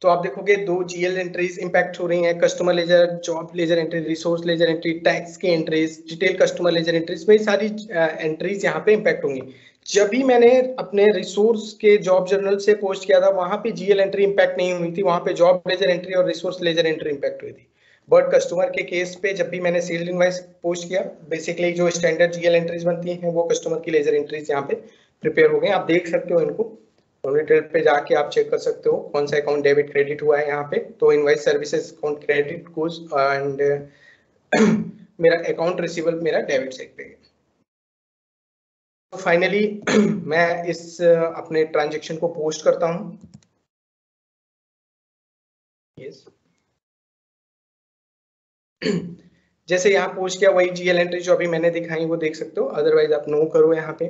तो आप देखोगे 2 GL एंट्रीज इंपैक्ट हो रही हैं, customer ledger, job ledger entry, resource ledger entry, tax की entries, detail customer ledger entries, में सारी एंट्रीज यहाँ पे इंपैक्ट होंगी। जब भी मैंने अपने रिसोर्स के जॉब जर्नल से पोस्ट किया था वहां पे GL एंट्री इंपैक्ट नहीं हुई थी, वहां पे जॉब लेजर एंट्री और रिसोर्स लेजर एंट्री इंपैक्ट हुई थी। बट कस्टमर के केस पे जब भी मैंने सील्ड इनवॉइस पोस्ट किया, बेसिकली जो स्टैंडर्ड जीएल एंट्रीज बनती हैं वो कस्टमर की लेजर एंट्रीज यहाँ पे प्रिपेयर हो गए। आप देख सकते हो इनको, डिटेल पे जाके आप चेक कर सकते हो कौन सा अकाउंट डेबिट क्रेडिट हुआ है यहाँ पे। तो invoice services account credit goes and मेरा अकाउंट रिसीवेबल मेरा डेबिट साइड पे है। तो फाइनली मैं इस अपने ट्रांजेक्शन को पोस्ट करता हूँ। yes. जैसे यहाँ पोस्ट किया वही जीएल एंट्री जो अभी मैंने दिखाई वो देख सकते हो, अदरवाइज आप नो करो यहाँ पे।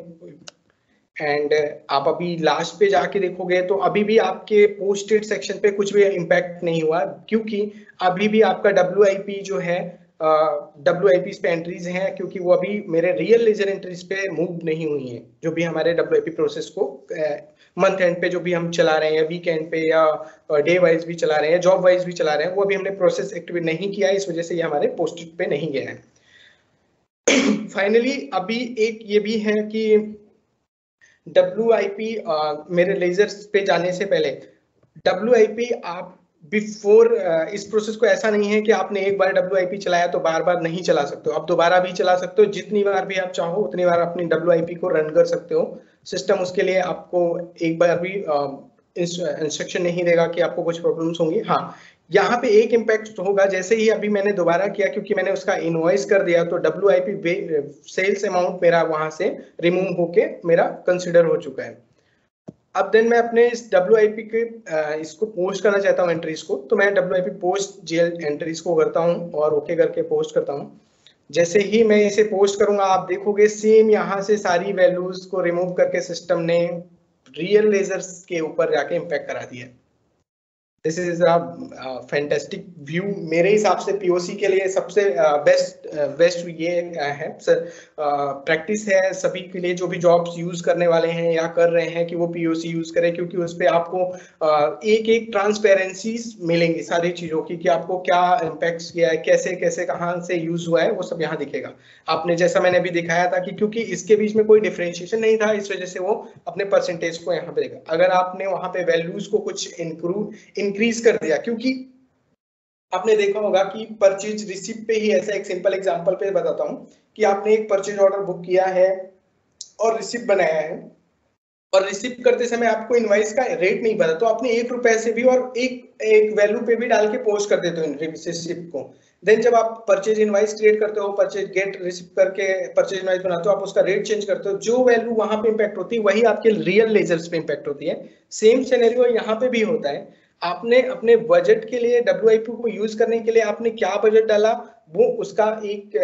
एंड आप अभी लास्ट पे जाके देखोगे तो अभी भी आपके पोस्टेड सेक्शन पे कुछ भी इम्पैक्ट नहीं हुआ, क्योंकि अभी भी आपका WIP जो है WIP पे एंट्रीज हैं, क्योंकि वो अभी मेरे रियल लेजर एंट्रीज पे मूव नहीं हुई हैं। जो भी हमारे WIP प्रोसेस को मंथ एंड पे जो भी हम चला रहे हैं, वीक एंड पे या डे वाइज भी चला रहे हैं, जॉब वाइज भी चला रहे हैं, वो अभी हमने प्रोसेस एक्टिवेट नहीं किया है, इस वजह से ये हमारे पोस्टेड पे नहीं गया है। फाइनली अभी एक ये भी है कि WIP मेरे लेजर्स पे जाने से पहले WIP आप बिफोर इस प्रोसेस को ऐसा नहीं है कि आपने एक बार WIP चलाया तो बार बार नहीं चला सकते हो, आप दोबारा भी चला सकते हो। जितनी बार भी आप चाहो उतनी बार अपनी WIP को रन कर सकते हो। सिस्टम उसके लिए आपको एक बार भी इंस्ट्रक्शन नहीं देगा कि आपको कुछ प्रॉब्लम्स होंगी। हाँ, यहाँ पे एक इम्पैक्ट होगा, जैसे ही अभी मैंने दोबारा किया, क्योंकि मैंने उसका इनवॉइस कर दिया तो WIP सेल्स अमाउंट मेरा वहां से रिमूव होके मेरा कंसिडर हो चुका है। अब देन मैं अपने इस WIP के इसको पोस्ट करना चाहता हूँ एंट्रीज को, तो मैं WIP पोस्ट जीएल एंट्रीज को करता हूँ और ओके करके पोस्ट करता हूँ। जैसे ही मैं इसे पोस्ट करूंगा आप देखोगे सेम यहाँ से सारी वैल्यूज को रिमूव करके सिस्टम ने रियल लेजर्स के ऊपर जाके इम्पैक्ट करा दिया। This is a fantastic view. मेरे हिसाब से POC के लिए सबसे बेस्ट ये है सर, प्रैक्टिस है सभी के लिए जो भी जॉब्स यूज करने वाले हैं या कर रहे हैं कि वो POC यूज करें, क्योंकि उस पर आपको एक एक ट्रांसपेरेंसी मिलेंगी सारी चीजों की कि आपको क्या इम्पैक्ट किया है, कैसे कैसे कहाँ से यूज हुआ है, वो सब यहाँ दिखेगा। आपने जैसा मैंने अभी दिखाया था कि क्योंकि इसके बीच में कोई डिफरेंशिएशन नहीं था, इस वजह से वो अपने परसेंटेज को यहाँ पे देगा। अगर आपने वहां पे वैल्यूज को कुछ इंक्रीज कर दिया, क्योंकि आपने देखा होगा कि परचेज रिसिप्ट पे ही, ऐसा एक सिंपल एग्जांपल पे बताता हूं कि आपने एक परचेज ऑर्डर बुक किया है और रिसिप्ट बनाया है, और रिसिप्ट करते समय आपको इनवॉइस का रेट नहीं पता, तो आपने ₹1 से भी और एक वैल्यू पे भी डाल के पोस्ट कर देते हो रिसिप्ट को। देन जब आप परचेज इनवॉइस क्रिएट करते हो, परचेज गेट रिसिप्ट करके परचेज इनवॉइस बनाते हो, आप उसका रेट चेंज करते हो, जो वैल्यू वहां पे इंपैक्ट होती है वही आपके रियल लेजर्स पे इंपैक्ट होती है। सेम सिनेरियो यहाँ पे भी होता है। आपने अपने बजट के लिए WIP को यूज करने के लिए आपने क्या बजट डाला, वो उसका एक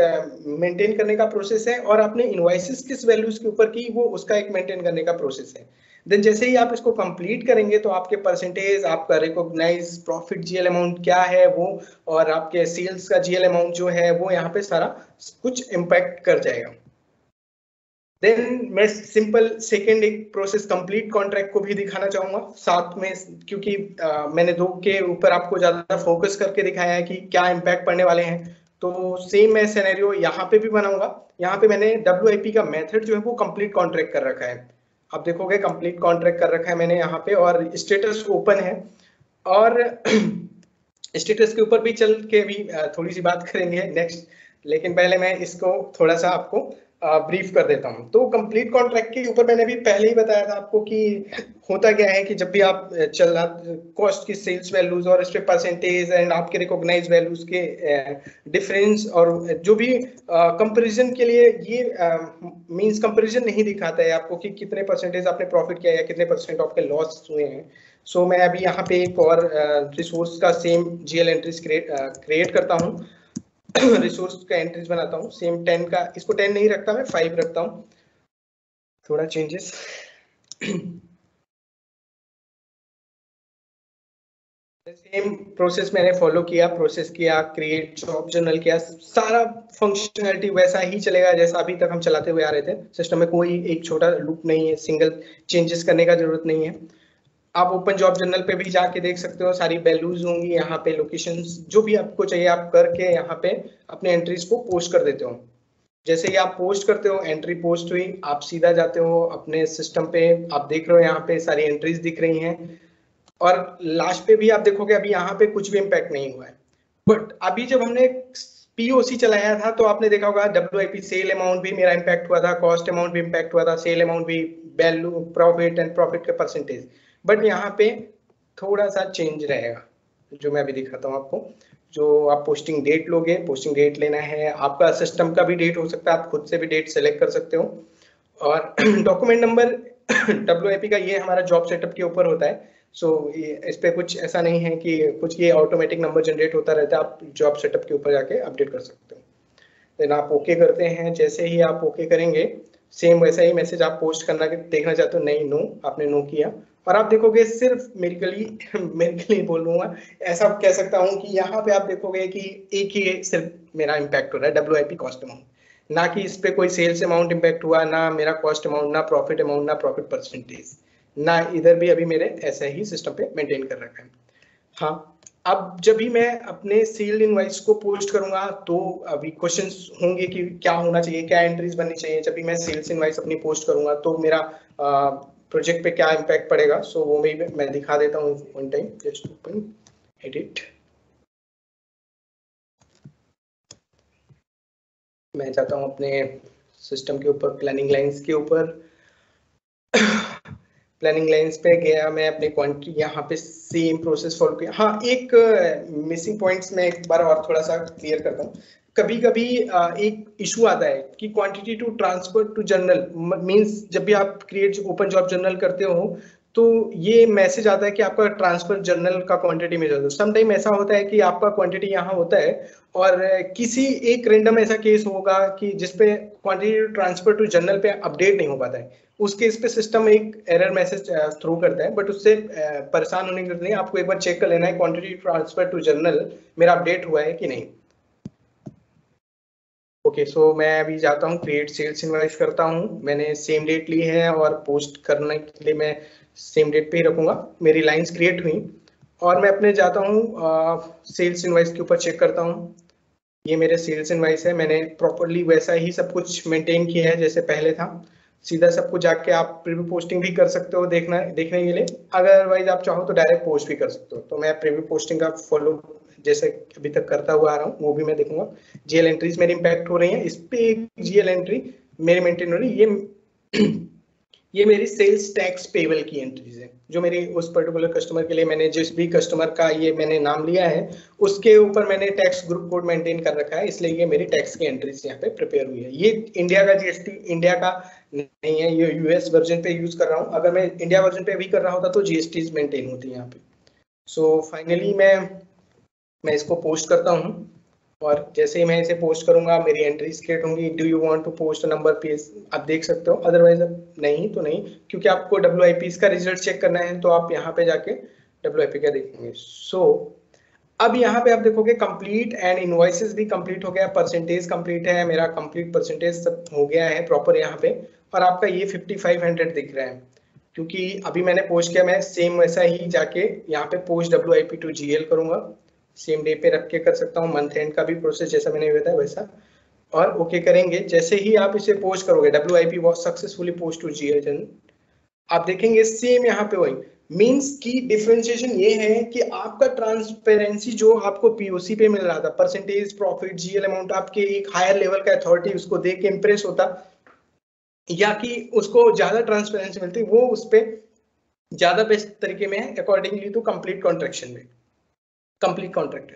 मेंटेन करने का प्रोसेस है, और आपने इनवॉइसेस किस वैल्यूज के ऊपर की वो उसका एक मेंटेन करने का प्रोसेस है। देन जैसे ही आप इसको कंप्लीट करेंगे तो आपके परसेंटेज, आपका रिकॉग्नाइज प्रॉफिट GL अमाउंट क्या है वो, और आपके सेल्स का GL अमाउंट जो है वो यहाँ पे सारा कुछ इम्पैक्ट कर जाएगा। देन मैं सिंपल सेकेंड एक प्रोसेस कंप्लीट कॉन्ट्रैक्ट को भी दिखाना चाहूंगा साथ में, क्योंकि मैंने दो के ऊपर आपको ज्यादा फोकस करके दिखाया है कि क्या इम्पैक्ट पड़ने वाले हैं। तो सेम मैं सिनेरियो यहाँ पे भी बनाऊंगा। यहाँ पे मैंने WIP का मेथड जो है वो कंप्लीट कॉन्ट्रैक्ट कर रखा है। आप देखोगे कंप्लीट कॉन्ट्रैक्ट कर रखा है मैंने यहाँ पे, और स्टेटस ओपन है, और स्टेटस के ऊपर भी चल के भी थोड़ी सी बात करेंगे नेक्स्ट, लेकिन पहले मैं इसको थोड़ा सा आपको ब्रीफ कर देता हूं। तो कंप्लीट कॉन्ट्रैक्ट के ऊपर मैंने भी पहले ही बताया था आपको कि होता क्या है कि जब भी आप चल कॉस्ट की सेल्स वैल्यूज और इस पे परसेंटेज एंड आपके रिकॉग्नाइज वैल्यूज के डिफरेंस, और जो भी कंपैरिजन के लिए ये मींस कंपैरिजन नहीं दिखाता है आपको कि कितने परसेंटेज आपने प्रॉफिट किया या कितने परसेंट आपके लॉस हुए हैं। सो मैं अभी यहाँ पे एक और रिसोर्स का सेम GL एंट्रीज क्रिएट करता हूँ, रिसोर्स का एंट्रीज बनाता हूँ सेम 10 का, इसको 10 नहीं रखता मैं 5 रखता हूँ, थोड़ा चेंजेस। सेम प्रोसेस मैंने फॉलो किया, प्रोसेस किया, क्रिएट जॉब जर्नल किया, सारा फंक्शनैलिटी वैसा ही चलेगा जैसा अभी तक हम चलाते हुए आ रहे थे। सिस्टम में कोई एक छोटा लूप नहीं है, सिंगल चेंजेस करने का जरूरत नहीं है। आप ओपन जॉब जर्नल पे भी जाके देख सकते हो, सारी वैल्यूज होंगी यहाँ पे, लोकेशंस जो भी आपको चाहिए आप करके यहाँ पे अपने एंट्रीज को पोस्ट कर देते हो। जैसे ही आप पोस्ट करते हो, एंट्री पोस्ट हुई, आप सीधा जाते हो अपने सिस्टम पे, आप देख रहे हो यहाँ पे सारी एंट्रीज दिख रही हैं, और लास्ट पे भी आप देखोगे अभी यहाँ पे कुछ भी इम्पैक्ट नहीं हुआ है। बट अभी जब हमने पीओसी चलाया था तो आपने देखा होगा WIP सेल अमाउंट भी मेरा इम्पैक्ट हुआ था, कॉस्ट अमाउंट भी इम्पैक्ट हुआ था, सेल अमाउंट भी, वैल्यू, प्रॉफिट एंड प्रॉफिट के परसेंटेज। बट यहाँ पे थोड़ा सा चेंज रहेगा जो मैं अभी दिखाता हूँ आपको। जो आप पोस्टिंग डेट लोगे, पोस्टिंग डेट लेना है, आपका सिस्टम का भी डेट हो सकता है, आप खुद से भी डेट सेलेक्ट कर सकते हो। और डॉक्यूमेंट नंबर WIP का ये हमारा जॉब सेटअप के ऊपर होता है। सो इस पे कुछ ऐसा नहीं है कि कुछ ये ऑटोमेटिक नंबर जनरेट होता रहता है, आप जॉब सेटअप के ऊपर जाके अपडेट कर सकते हो। देन आप ओके करते हैं, जैसे ही आप ओके करेंगे सेम वैसा ही मैसेज आप पोस्ट करना देखना चाहते हो, नहीं, नो, आपने नो किया। और आप देखोगे सिर्फ मेरिकली बोल लूंगा, ऐसा कह सकता हूँ कि यहाँ पे आप देखोगे कि एक ही सिर्फ मेरा इम्पैक्ट हो रहा है, WIP कॉस्ट अमाउंट, ना कि इस पे कोई सेल्स अमाउंट इम्पैक्ट हुआ, ना मेरा कॉस्ट अमाउंट, ना प्रॉफिट अमाउंट, ना प्रॉफिट परसेंटेज, ना इधर भी अभी मेरे ऐसा ही सिस्टम पे मेंटेन कर रखा है। हाँ, अब जब भी मैं अपने सेल इनवॉइस को पोस्ट करूंगा तो अभी क्वेश्चंस होंगे कि क्या होना चाहिए, क्या एंट्रीज बननी चाहिए जब भी मैं सेल्स इनवॉइस अपनी पोस्ट करूंगा तो मेरा प्रोजेक्ट पे क्या इम्पैक्ट पड़ेगा। सो वो भी मैं दिखा देता हूँ one time. Just open edit, मैं चाहता हूँ अपने सिस्टम के ऊपर प्लानिंग लाइंस के ऊपर प्लानिंग लाइंस पे गया, मैं अपने क्वांटिटी यहाँ पे सेम प्रोसेस फॉलो किया। हाँ, एक मिसिंग पॉइंट्स में एक बार और थोड़ा सा क्लियर करता हूँ। कभी कभी एक इशू आता है कि quantity to transfer to journal means जब भी आप क्रिएट ओपन जॉब जर्नल करते हो तो ये मैसेज आता है कि आपका ट्रांसफर जर्नल का क्वांटिटी में जाता है। समटाइम ऐसा होता है कि आपका क्वांटिटी यहाँ होता है और किसी एक रेंडम ऐसा केस होगा कि जिसपे क्वांटिटी ट्रांसफर टू जर्नल पे अपडेट नहीं हो पाता है, उस केस पे सिस्टम एक एरर मैसेज थ्रो करता है। बट उससे परेशान होने की जरूरत नहीं, आपको एक बार चेक कर लेना है क्वांटिटी ट्रांसफर टू जर्नल मेरा अपडेट हुआ है कि नहीं। ओके, सो मैं अभी जाता हूँ क्रिएट सेल्स इनवॉइस करता हूँ, मैंने सेम डेट ली है और पोस्ट करने के लिए मैं सेम डेट पे ही रखूंगा। मेरी लाइंस क्रिएट हुई और मैं अपने जाता हूँ सेल्स इनवॉइस के ऊपर चेक करता हूँ। ये मेरे सेल्स इनवॉइस है, मैंने प्रॉपरली वैसा ही सब कुछ मेंटेन किया है जैसे पहले था। सीधा सब कुछ जाके आप प्रीव्यू पोस्टिंग भी कर सकते हो देखने के लिए, अदरवाइज आप चाहो तो डायरेक्ट पोस्ट भी कर सकते हो। तो मैं प्रीव्यू पोस्टिंग का फॉलो जैसे अभी तक करता हुआ आ रहा हूँ वो भी मैं देखूंगा। GL एंट्रीज मेरी इम्पैक्ट हो रही है, इस पे एक GL एंट्री मेरी मेंटेन हो रही है। ये मेरी सेल्स टैक्स पेबल की एंट्रीज है, जो मेरी उस पर्टिकुलर कस्टमर के लिए मैंने जिस भी कस्टमर का ये मैंने नाम लिया है उसके ऊपर मैंने टैक्स ग्रुप कोड मेंटेन कर रखा है, इसलिए ये मेरी टैक्स की एंट्रीज यहाँ पे प्रिपेयर हुई है। ये इंडिया का GST इंडिया का नहीं है, ये US वर्जन पे यूज कर रहा हूँ। अगर मैं इंडिया वर्जन पे भी कर रहा होता तो GST मेंटेन होती है यहाँ पे। सो फाइनली मैं इसको पोस्ट करता हूँ और जैसे ही मैं इसे पोस्ट करूंगा मेरी एंट्रीज क्रिएट होंगी। Do you want to post number page, आप देख सकते हो, अदरवाइज नहीं तो नहीं, क्योंकि आपको WIP का रिजल्ट चेक करना है तो आप यहाँ पे जाके WIP का देखेंगे। सो अब यहाँ पे आप देखोगे कंप्लीट एंड इनवॉइसेस भी कंप्लीट हो गया, परसेंटेज कंप्लीट है, मेरा कंप्लीट परसेंटेज सब हो गया है प्रॉपर यहाँ पे। और आपका ये 5500 दिख रहा है क्योंकि अभी मैंने पोस्ट किया। मैं सेम वैसा ही जाके यहाँ पे पोस्ट WIP टू GL करूंगा, सेम डे पे रख के कर सकता हूँ, मंथ एंड का भी प्रोसेस जैसा मैंने बताया वैसा। और ओके करेंगे, जैसे ही आप इसे पोस्ट करोगे WIP was successfully post to GL, आप देखेंगे सेम यहाँ पे वही मींस की डिफरेंशिएशन ये है कि आपका ट्रांसपेरेंसी जो आपको POC पे मिल रहा था, परसेंटेज, प्रॉफिट, GL अमाउंट, आपके एक हायर लेवल का अथॉरिटी उसको देख के इंप्रेस होता या कि उसको ज्यादा ट्रांसपेरेंसी मिलती, वो उस पर ज्यादा बेस्ट तरीके में है अकॉर्डिंगली टू कंप्लीट कॉन्ट्रैक्शन में, कंप्लीट कॉन्ट्रैक्ट।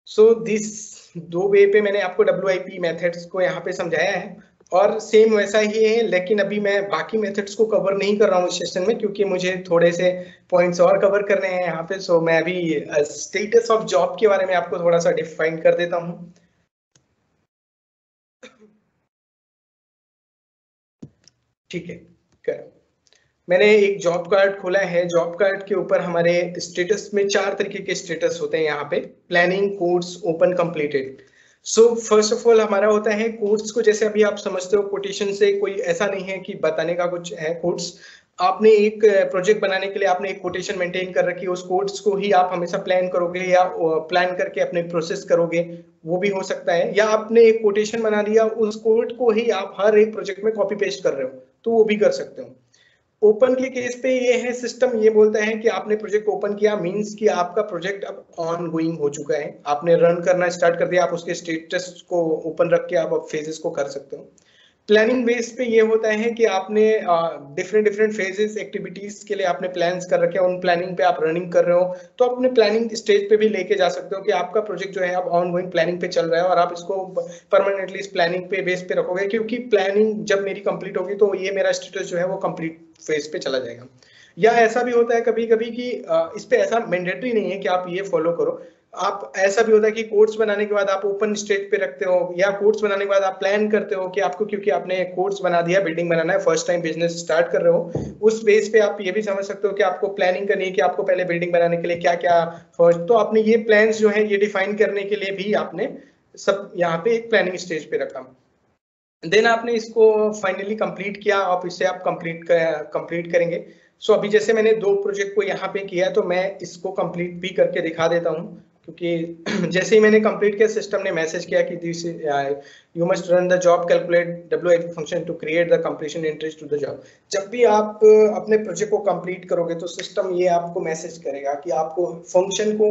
सो दिस दो वे पे मैंने आपको WIP मेथड्स को यहाँ पे समझाया है और सेम वैसा ही है, लेकिन अभी मैं बाकी मेथड्स को कवर नहीं कर रहा हूँ इस सेशन में क्योंकि मुझे थोड़े से पॉइंट्स और कवर करने हैं यहाँ पे। सो मैं अभी स्टेटस ऑफ जॉब के बारे में आपको थोड़ा सा डिफाइन कर देता हूँ। ठीक है, कर मैंने एक जॉब कार्ड खोला है। जॉब कार्ड के ऊपर हमारे स्टेटस में 4 तरीके के स्टेटस होते हैं यहाँ पे, planning, course, open, completed. So first of all हमारा होता है कोर्स को, जैसे अभी आप समझते हो कोटेशन से कोई ऐसा नहीं है कि बताने का कुछ है। कोर्स आपने एक प्रोजेक्ट बनाने के लिए आपने एक कोटेशन मेंटेन कर रखी है, उस कोर्स को ही आप हमेशा प्लान करोगे या प्लान करके अपने प्रोसेस करोगे, वो भी हो सकता है। या आपने एक कोटेशन बना लिया, उस कोड को ही आप हर एक प्रोजेक्ट में कॉपी पेस्ट कर रहे हो, तो वो भी कर सकते हो। ओपन के केस पे ये है, सिस्टम ये बोलता है कि आपने प्रोजेक्ट ओपन किया, मींस कि आपका प्रोजेक्ट अब ऑन गोइंग हो चुका है, आपने रन करना स्टार्ट कर दिया, आप उसके स्टेटस को ओपन रख के आप अब फेजेस को कर सकते हो। प्लानिंग बेस पे ये होता है कि आपने डिफरेंट डिफरेंट फेजेस एक्टिविटीज के लिए आपने प्लान्स कर रखे हैं, उन प्लानिंग पे आप रनिंग कर रहे हो, तो अपने प्लानिंग स्टेज पे भी लेके जा सकते हो कि आपका प्रोजेक्ट जो है अब ऑन गोइंग प्लानिंग पे चल रहा है, और आप इसको परमानेंटली इस प्लानिंग पे बेस पे रखोगे, क्योंकि प्लानिंग जब मेरी कंप्लीट होगी तो ये मेरा स्टेटस जो है वो कंप्लीट फेज पे चला जाएगा। या ऐसा भी होता है कभी कभी कि इस पे ऐसा मैंडेटरी नहीं है कि आप ये फॉलो करो, आप ऐसा भी होता है कि कोर्स बनाने के बाद आप ओपन स्टेज पे रखते हो, या कोर्स बनाने के बाद आप प्लान करते हो कि आपको, क्योंकि आपने कोर्स बना दिया, बिल्डिंग बनाना है, फर्स्ट टाइम बिजनेस स्टार्ट कर रहे हो, उस बेस पे आप ये भी समझ सकते हो कि आपको प्लानिंग करनी है कि आपको पहले बिल्डिंग बनाने के लिए क्या क्या फर्स्ट, तो आपने ये प्लान्स जो है ये डिफाइन करने के लिए भी आपने सब यहाँ पे एक प्लानिंग स्टेज पे रखा। देन आपने इसको फाइनली कंप्लीट किया, आप इसे आप कंप्लीट करेंगे। सो अभी जैसे मैंने 2 प्रोजेक्ट को यहाँ पे किया, तो मैं इसको कंप्लीट भी करके दिखा देता हूँ, क्योंकि जैसे ही मैंने कंप्लीट किया, सिस्टम ने मैसेज किया कि this you must run the job calculate WIP function to create the completion entries to the job. जब भी आप अपने प्रोजेक्ट को कंप्लीट करोगे तो सिस्टम ये आपको मैसेज करेगा कि आपको फंक्शन को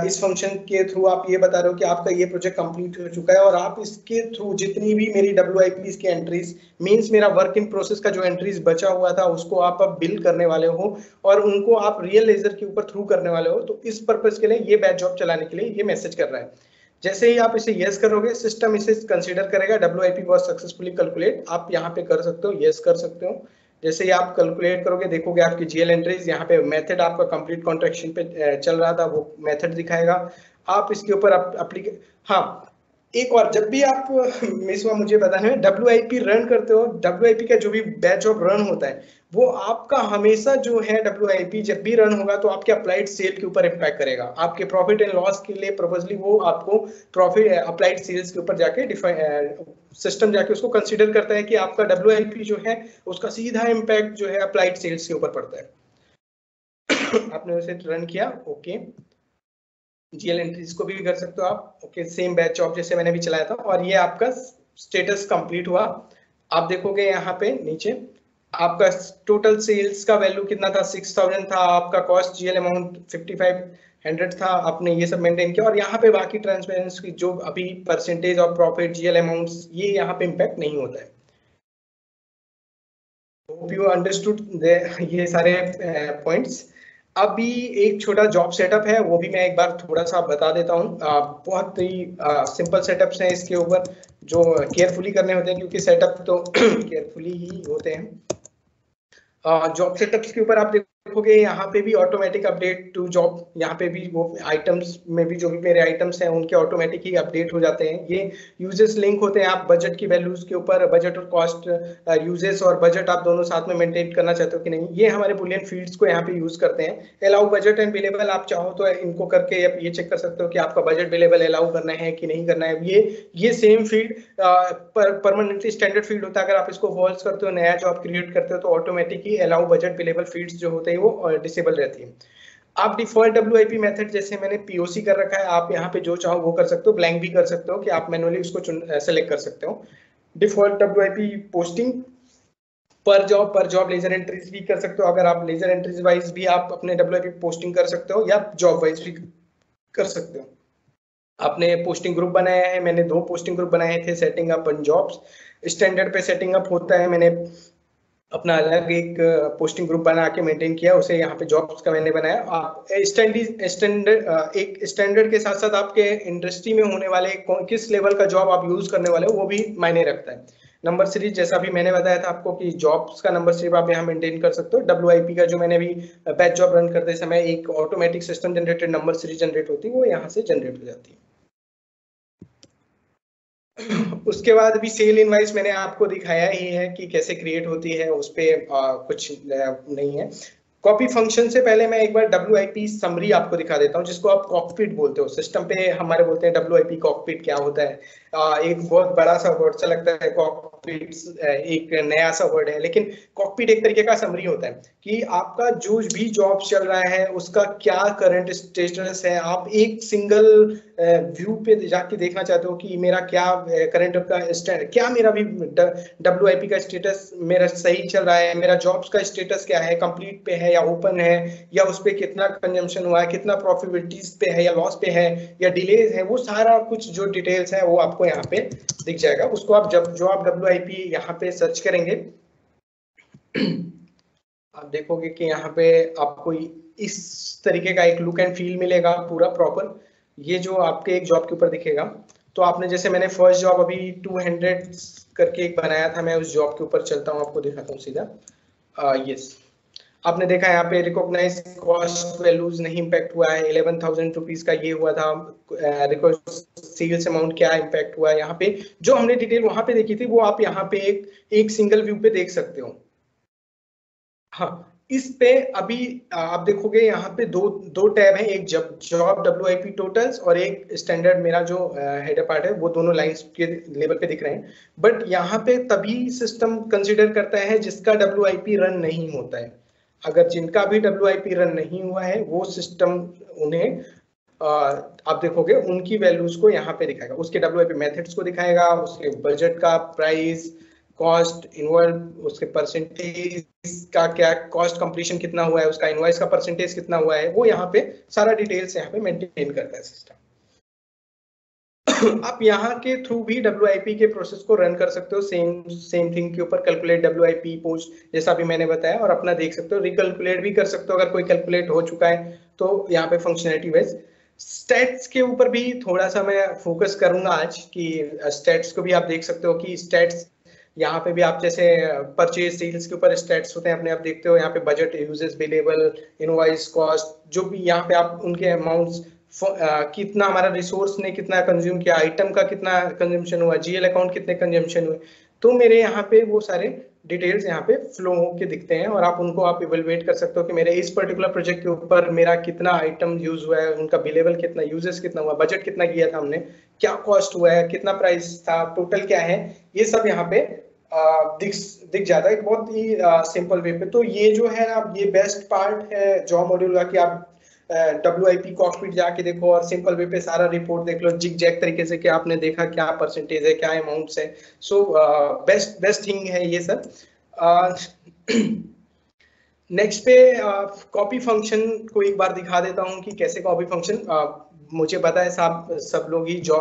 इस फंक्शन के थ्रू आप ये बता रहे हो कि आपका ये प्रोजेक्ट कंप्लीट हो चुका है, और आप इसके थ्रू जितनी भी मेरी WIPs की एंट्रीज, मींस मेरा वर्क इन प्रोसेस का जो एंट्रीज बचा हुआ था उसको आप अब बिल करने वाले हो, और उनको आप रियल लेजर के ऊपर थ्रू करने वाले हो, तो इस पर्पस के लिए ये बैच जॉब चलाने के लिए ये मैसेज कर रहा है। जैसे ही आप इसे यस करोगे, सिस्टम इसे कंसीडर करेगा WIP वाज सक्सेसफुली कैलकुलेट, आप यहाँ पे कर सकते हो, यस कर सकते हो। जैसे ही आप कैलकुलेट करोगे, देखोगे आपकी GL एंट्रीज, यहाँ पे मेथड आपका कंप्लीट कॉन्ट्रैक्शन पे चल रहा था, वो मेथड दिखाएगा। आप इसके ऊपर हाँ, एक और, जब भी आप मिसवा मुझे बताना है, WIP रन करते हो, WIP का जो भी बैच ऑफ रन होता है, वो आपका हमेशा जो है WIP जब भी रन होगा तो आपके अप्लाइड सेल के ऊपर इम्पैक्ट करेगा, आपके प्रॉफिट एंड लॉस के लिए प्रोपोजली वो आपको प्रॉफिट अप्लाइड सेल्स के ऊपर जाके सिस्टम जाके उसको कंसीडर करता है कि आपका WIP जो है उसका सीधा इम्पैक्ट जो है अप्लाइड सेल्स के ऊपर पड़ता है। आपने उसे रन किया, ओके, GL एंट्रीज को भी कर सकते हो आप, ओके, सेम बैच जॉब जैसे मैंने भी चलाया था, और ये आपका स्टेटस कंप्लीट हुआ। आप देखोगे यहाँ पे नीचे आपका टोटल सेल्स का वैल्यू कितना था, 6000 था, आपका कॉस्ट GL अमाउंट 5500 था, आपने ये सब मेंटेन किया, और यहाँ पे बाकी ट्रांसपेरेंसी जो अभी percentage of profit, GL amounts, ये यहाँ पे इम्पैक्ट नहीं होता है। होप यू अंडरस्टूड ये सारे पॉइंट्स। अभी एक छोटा जॉब सेटअप है, वो भी मैं एक बार थोड़ा सा बता देता हूँ। बहुत ही सिंपल सेटअप्स हैं इसके ऊपर, जो केयरफुली करने होते हैं, क्योंकि सेटअप तो केयरफुली ही होते हैं। जॉब सेटअप्स के ऊपर आप देखोगे यहाँ पे भी ऑटोमेटिक अपडेट टू जॉब, यहाँ पे भी वो आइटम्स में भी जो भी मेरे आइटम्स हैं उनके ऑटोमेटिक ही अपडेट हो जाते हैं। ये यूजेस लिंक होते हैं, आप बजट की वैल्यूज के ऊपर, बजट और कॉस्ट, यूजेस और बजट आप दोनों साथ में मेंटेन करना चाहते हो कि नहीं, ये हमारे बुलियन फील्ड्स को यहाँ पे यूज करते हैं। अलाउ बजट एंड बिलेबल, आप चाहो तो इनको करके आप ये चेक कर सकते हो कि आपका बजट बिलेबल अलाउ करना है कि नहीं करना है। ये same field permanently standard field होता है, अगर आप इसको फॉल्स करते हो, नया जॉब क्रिएट करते हो, तो ऑटोमेटिक ही अलाउ बजट बिलेबल फील्ड्स जो होते हैं वो डिसेबल रहती है। आप डिफॉल्ट WIP मेथड, जैसे मैंने POC कर रखा है, आप यहाँ पे जो चाहो वो कर सकते हो, ब्लैंक भी कर सकते हो कि आप मैनुअली उसको सेलेक्ट कर सकते हो। डिफॉल्ट WIP पोस्टिंग पर जॉब लेजर एंट्रीज भी कर सकते हो, अगर आप लेजर एंट्रीज वाइज भी आप अपने WIP पोस्टिंग कर सकते हो, या जॉब वाइज भी कर सकते हो। आपने पोस्टिंग ग्रुप बनाया है, मैंने 2 पोस्टिंग ग्रुप बनाए थे, setting up and jobs. Standard पे सेटिंग अप होता है, मैंने अपना अलग एक पोस्टिंग ग्रुप बना के मेंटेन किया, उसे यहाँ पे जॉब्स का मैंने बनाया। आप स्टैंडर्ड के साथ साथ आपके इंडस्ट्री में होने वाले किस लेवल का जॉब आप यूज करने वाले हो वो भी मायने रखता है। नंबर सीरीज, जैसा भी मैंने बताया था आपको कि जॉब्स का नंबर सीरीज आप यहाँ मेंटेन कर सकते हो। WIP का जो मैंने भी बैच जॉब रन करते समय एक automatic system generated number series generate होती है, वो यहाँ से जनरेट हो जाती है। उसके बाद भी सेल इनवाइस मैंने आपको दिखाया ही है कि कैसे क्रिएट होती है, उस पर कुछ नहीं है। कॉपी फंक्शन से पहले मैं एक बार WIP समरी आपको दिखा देता हूँ, जिसको आप कॉकपिट बोलते हो। सिस्टम पे हमारे बोलते हैं WIP कॉकपिट क्या होता है। एक बहुत बड़ा सा वर्ड सा लगता है कॉकपिट, एक नया सा वर्ड है, लेकिन कॉकपिट एक तरीके का समरी होता है कि आपका जो भी जॉब चल रहा है उसका क्या करंट स्टेटस है। आप एक सिंगल व्यू पे जाके देखना चाहते हो कि मेरा क्या करंट का क्या मेरा भी WIP का स्टेटस मेरा सही चल रहा है, मेरा जॉब्स का स्टेटस क्या है, कंप्लीट पे है या ओपन है, या उस पे कितना कंजम्पशन हुआ है, कितना प्रॉफिटेबिलिटीज पे है या लॉस पे है या डिलेज है, वो सारा कुछ जो डिटेल्स है वो आपको यहाँ पे दिख जाएगा। उसको आप जो आप WIP यहाँ पे सर्च करेंगे आप देखोगे कि यहाँ पे आपको इस तरीके का एक लुक एंड फील मिलेगा पूरा प्रॉपर। ये जो आपके एक जॉब के ऊपर दिखेगा, तो आपने जैसे मैंने फर्स्ट जॉब अभी 200 करके एक बनाया था, मैं उस जॉब के ऊपर चलता हूँ, आपको दिखाता हूँ सीधा। यस, आपने देखा यहाँ पे रिकॉग्नाइज कॉस्ट वैल्यूज नहीं इम्पैक्ट हुआ है, 11,000 रुपीज का ये हुआ था। सेल्स अमाउंट क्या इम्पैक्ट हुआ है, यहाँ पे जो हमने डिटेल वहां पे देखी थी वो आप यहाँ पे एक सिंगल व्यू पे देख सकते हो। हाँ, इस पे अभी आप देखोगे यहाँ पे दो टैब है, एक जॉब WIP टोटल्स और एक स्टैंडर्ड मेरा जो हेडर पार्ट है, वो दोनों लाइंस के लेवल पे दिख रहे हैं। बट यहाँ पे तभी सिस्टम कंसीडर करता है जिसका WIP रन नहीं होता है। अगर जिनका भी WIP रन नहीं हुआ है वो सिस्टम उन्हें आप देखोगे उनकी वैल्यूज को यहाँ पे दिखाएगा, उसके WIP मेथड्स को दिखाएगा, उसके बजट का प्राइस, कॉस्ट इन्वॉल्व, उसके परसेंटेज का क्या कॉस्ट कंप्लीशन कितना हुआ है, उसका इनवॉइस का परसेंटेज कितना हुआ है, वो यहाँ पे सारा डिटेल्स यहाँ पे मेंटेन करता है सिस्टम। आप यहाँ के थ्रू भी WIP के प्रोसेस को रन कर सकते हो, सेम थिंग के ऊपर कैलकुलेट WIP पोस्ट जैसा भी मैंने बताया, और अपना देख सकते हो, रिकैलकुलेट भी कर सकते हो अगर कोई कैलकुलेट हो चुका है तो यहाँ पे फंक्शनलिटी वाइज। स्टैट्स के ऊपर भी थोड़ा सा मैं फोकस करूंगा आज कि स्टैट्स को भी आप देख सकते हो कि स्टैट्स यहाँ पे भी आप जैसे परचेज सेल्स के ऊपर स्टैट्स होते हैं अपने, आप देखते हो यहाँ पे budget, uses billable, invoice, cost, जो भी यहाँ पे आप उनके अमाउंट्स, कितना हमारा रिसोर्स ने कितना कंज्यूम किया, आइटम का कितना कंजम्पशन हुआ, GL अकाउंट कितने कंजम्पशन हुए, तो मेरे यहाँ पे वो सारे डिटेल्स यहाँ पे फ्लो होके दिखते हैं और आप उनको आप इवेलुएट कर सकते हो कि मेरे इस पर्टिकुलर प्रोजेक्ट के ऊपर मेरा कितना आइटम यूज हुआ है, उनका बिलेबल कितना, यूजेस कितना हुआ, बजट कितना किया था हमने, क्या कॉस्ट हुआ है, कितना प्राइस था, टोटल क्या है, ये सब यहाँ पे दिख जाता है एक बहुत ही सिंपल वे पे। तो ये जो है आप, ये बेस्ट पार्ट है जॉब मॉड्यूल का कि आप WIP कॉकपिट जाके देखो और सिंपल वे पे सारा रिपोर्ट देख लो, जिग जैग तरीके से कि आपने देखा क्या परसेंटेज है, क्या अमाउंट्स है। सो बेस्ट थिंग है ये सब। नेक्स्ट पे कॉपी फंक्शन को एक बार दिखा देता हूँ कि कैसे कॉपी फंक्शन, मुझे पता है सब लोग ही जो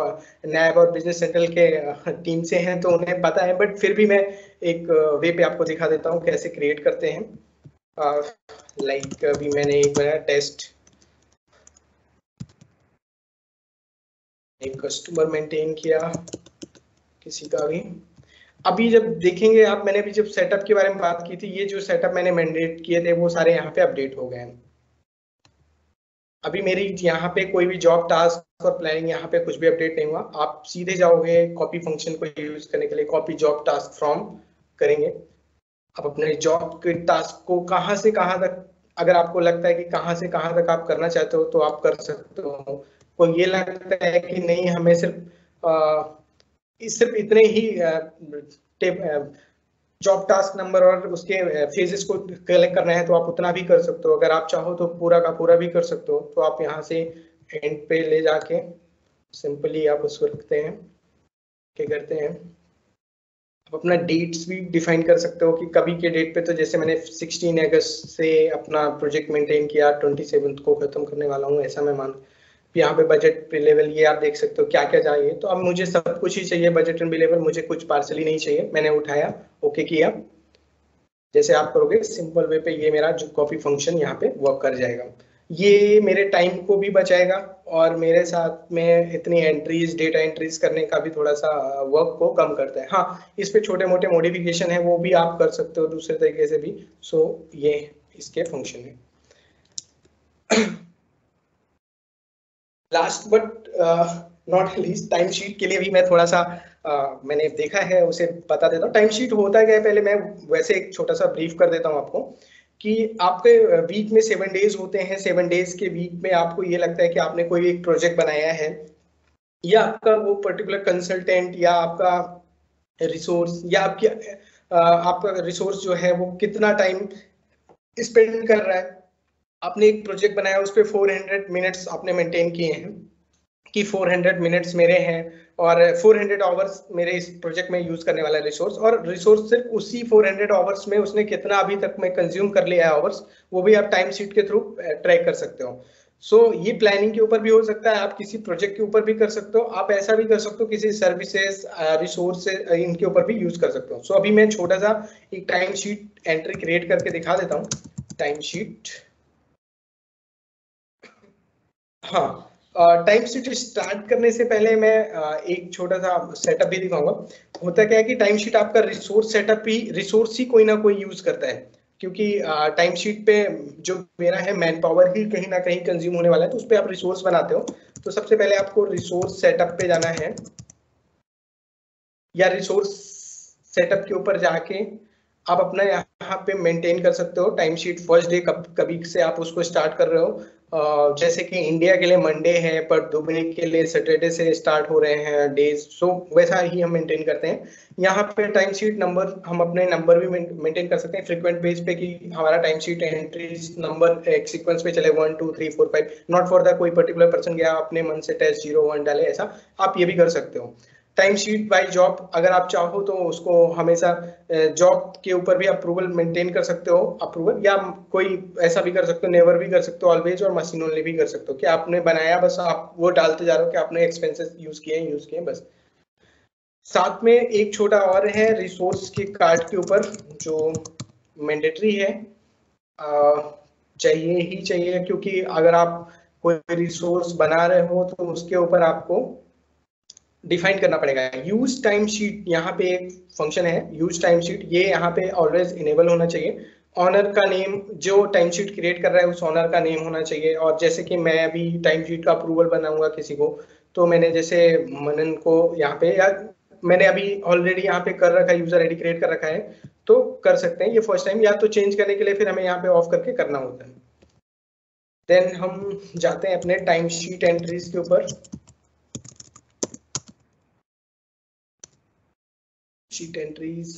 नैब और बिजनेस सेंट्रल के टीम से हैं तो उन्हें पता है, बट फिर भी मैं एक वे पे आपको दिखा देता हूँ कैसे क्रिएट करते हैं। लाइक अभी मैंने एक बनाया टेस्ट, एक कस्टमर मेंटेन किया किसी का भी। अभी जब देखेंगे आप, मैंने अभी जब सेटअप के बारे में बात की थी, ये जो सेटअप मैंने मैंडेट किए थे वो सारे यहाँ पे अपडेट हो गए हैं। अभी मेरी यहाँ पे कोई भी जॉब टास्क और प्लानिंग यहाँ पे कुछ भी अपडेट नहीं हुआ। आप सीधे जाओगे कॉपी फंक्शन को यूज करने के लिए, कॉपी जॉब टास्क फ्रॉम करेंगे। आप अपने जॉब के टास्क को कहाँ से कहाँ तक, अगर आपको लगता है कि कहाँ से कहाँ तक आप करना चाहते हो तो आप कर सकते हो। कोई ये लगता है कि नहीं हमें सिर्फ इतने ही जॉब टास्क नंबर और उसके फेजेस को कलेक्ट करना है तो आप उतना भी कर सकते हो। अगर आप चाहो तो पूरा का पूरा भी कर सकते हो। तो आप यहाँ से एंड पे ले जाके सिंपली आप उसको रखते हैं, क्या करते हैं, आप अपना डेट्स भी डिफाइन कर सकते हो कि कभी के डेट पे, तो जैसे मैंने 16 अगस्त से अपना प्रोजेक्ट मेंटेन किया, 27 को खत्म करने वाला हूँ, ऐसा मैं मान। यहाँ पे बजट पे लेवल ये आप देख सकते हो क्या क्या चाहिए। तो अब मुझे सब कुछ ही चाहिए बजट एंड लेवल, मुझे कुछ पार्सली नहीं चाहिए। मैंने उठाया, ओके किया। जैसे आप करोगे सिंपल वे पे ये मेरा जो कॉपी फंक्शन यहाँ पे वर्क कर जाएगा। ये मेरे टाइम को भी बचाएगा और मेरे साथ में इतनी एंट्रीज, डेटा एंट्रीज करने का भी थोड़ा सा वर्क को कम करता है। हाँ, इस पे छोटे मोटे मॉडिफिकेशन है वो भी आप कर सकते हो दूसरे तरीके से भी। सो ये इसके फंक्शन है। Last but not least, time sheet के लिए भी मैं थोड़ा सा मैंने देखा है उसे बता देता हूँ। टाइम शीट होता क्या है, पहले मैं वैसे एक छोटा सा ब्रीफ कर देता हूँ आपको कि आपके वीक में 7 डेज होते हैं। 7 डेज के वीक में आपको ये लगता है कि आपने कोई एक प्रोजेक्ट बनाया है या आपका वो पर्टिकुलर कंसल्टेंट या आपका रिसोर्स या आपका रिसोर्स जो है वो कितना टाइम स्पेंड कर रहा है। आपने एक प्रोजेक्ट बनाया, उस पर 400 मिनट्स आपने मेंटेन किए हैं कि 400 मिनट्स मेरे हैं और 400 आवर्स मेरे इस प्रोजेक्ट में यूज करने वाला रिसोर्स, और रिसोर्स सिर्फ उसी 400 आवर्स में उसने कितना अभी तक में कंज्यूम कर लिया है आवर्स, वो भी आप टाइम शीट के थ्रू ट्रैक कर सकते हो। सो ये प्लानिंग के ऊपर भी हो सकता है, आप किसी प्रोजेक्ट के ऊपर भी कर सकते हो, आप ऐसा भी कर सकते हो किसी सर्विसेज रिसोर्सेज इनके ऊपर भी यूज कर सकते हो। सो अभी मैं छोटा सा एक टाइम शीट एंट्री क्रिएट करके दिखा देता हूँ। टाइम शीट, हाँ, टाइम शीट स्टार्ट करने से पहले मैं एक छोटा सा सेटअप भी दिखाऊंगा। होता क्या है कि टाइम शीट आपका रिसोर्स ही कोई ना कोई यूज करता है, क्योंकि टाइम शीट पे जो मेरा है मैन पावर ही कहीं ना कहीं कंज्यूम होने वाला है, तो उस पर आप रिसोर्स बनाते हो। तो सबसे पहले आपको रिसोर्स सेटअप पे जाना है, या रिसोर्स सेटअप के ऊपर जाके आप अपना यहाँ पे मेंटेन कर सकते हो टाइम शीट। फर्स्ट डे कभी से आप उसको स्टार्ट कर रहे हो, जैसे कि इंडिया के लिए मंडे है पर दुबई के लिए सैटरडे से स्टार्ट हो रहे हैं डेज, सो वैसा ही हम मेंटेन करते हैं। यहाँ पे टाइम शीट नंबर हम अपने नंबर भी मेंटेन कर सकते हैं फ्रीक्वेंट बेस पे, कि हमारा टाइम शीट एंट्रीज नंबर एक सीक्वेंस पे चले 1 2 3 4 5, नॉट फॉर द कोई पर्टिकुलर पर्सन गया अपने मन से टेस्ट 0 1 डाले, ऐसा आप ये भी कर सकते हो। टाइम शीट बाय जॉब अगर आप चाहो तो उसको हमेशा जॉब के ऊपर भी अप्रूवल मेंटेन कर सकते हो, अप्रूवल, या कोई ऐसा भी कर सकते हो नेवर भी कर सकते हो, ऑलवेज और मशीन ओनली भी कर सकते हो कि आपने बनाया बस आप वो डालते जा रहे हो कि आपने एक्सपेंसेस यूज किए बस। साथ में एक छोटा और है रिसोर्स के कार्ड के ऊपर जो मैंडेटरी है, चाहिए ही चाहिए, क्योंकि अगर आप कोई रिसोर्स बना रहे हो तो उसके ऊपर आपको डिफाइन करना पड़ेगा। यूज टाइम शीट यहाँ पे एक फंक्शन है यूज टाइम शीट, ये यहाँ पे ऑलवेज इनेबल होना चाहिए। ऑनर का नेम, जो टाइम शीट क्रिएट कर रहा है उस ऑनर का नेम होना चाहिए। और जैसे कि मैं अभी टाइम शीट का अप्रूवल बनाऊंगा किसी को, तो मैंने जैसे मनन को यहाँ पे, या मैंने अभी ऑलरेडी यहाँ पे कर रखा है, यूजर आईडी क्रिएट कर रखा है, तो कर सकते हैं ये फर्स्ट टाइम, या तो चेंज करने के लिए फिर हमें यहाँ पे ऑफ करके करना होता है। देन हम जाते हैं अपने टाइम शीट एंट्रीज के ऊपर। शीट एंट्रीज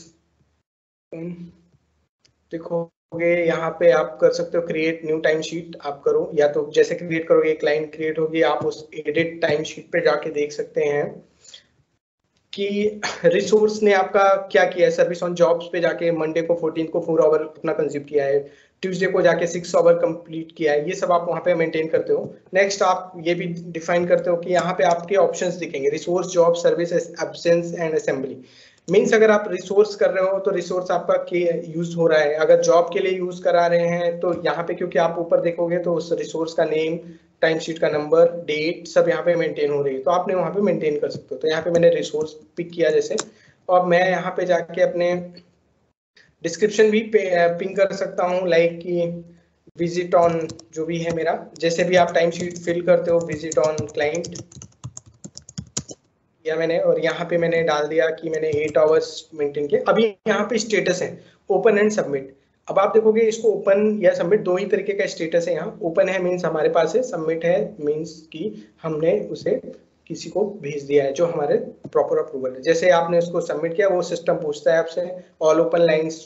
देखोगे यहाँ पे आप कर सकते हो क्रिएट न्यू टाइम शीट, आप करो, या तो जैसे क्रिएट करोगे एक लाइन क्रिएट होगी, आप उस एडिट टाइम शीट पे जाके देख सकते हैं कि रिसोर्स ने आपका क्या किया है। सर्विस ऑन जॉब्स पे जाके मंडे को 14 को 4 आवर अपना कंज्यूम किया है, ट्यूसडे को जाके 6 आवर कंप्लीट किया है, ये सब आप वहाँ पे मेंटेन करते हो। नेक्स्ट आप ये भी डिफाइन करते हो कि यहाँ पे आपके ऑप्शंस दिखेंगे, resource job service absence and assembly. Means अगर आप रिसोर्स कर रहे हो तो रिसोर्स आपका यूज हो रहा है, अगर जॉब के लिए यूज करा रहे हैं तो यहाँ पे क्योंकि आप ऊपर देखोगे तो उस रिसोर्स का नेम, टाइम शीट का नंबर, डेट सब यहाँ पे मेंटेन हो रही है, तो आपने वहाँ पे मेंटेन कर सकते हो। तो यहाँ पे मैंने रिसोर्स पिक किया जैसे, और मैं यहाँ पे जाके अपने डिस्क्रिप्शन भी पिंग कर सकता हूँ, लाइक कि विजिट ऑन जो भी है मेरा, जैसे भी आप टाइम शीट फिल करते हो विजिट ऑन क्लाइंट किया मैंने, और यहाँ पे मैंने डाल दिया कि मैंने 8 आवर्स मेंटेन किए। अभी यहाँ पे स्टेटस है ओपन एंड सबमिट। अब आप देखोगे इसको ओपन या सबमिट दो ही तरीके का स्टेटस है। यहाँ ओपन है मीन्स हमारे पास है, सबमिट है मीन्स कि हमने उसे किसी को भेज दिया है जो हमारे प्रॉपर अप्रूवल है। जैसे आपने उसको सबमिट किया वो सिस्टम पूछता है आपसे ऑल ओपन लाइन्स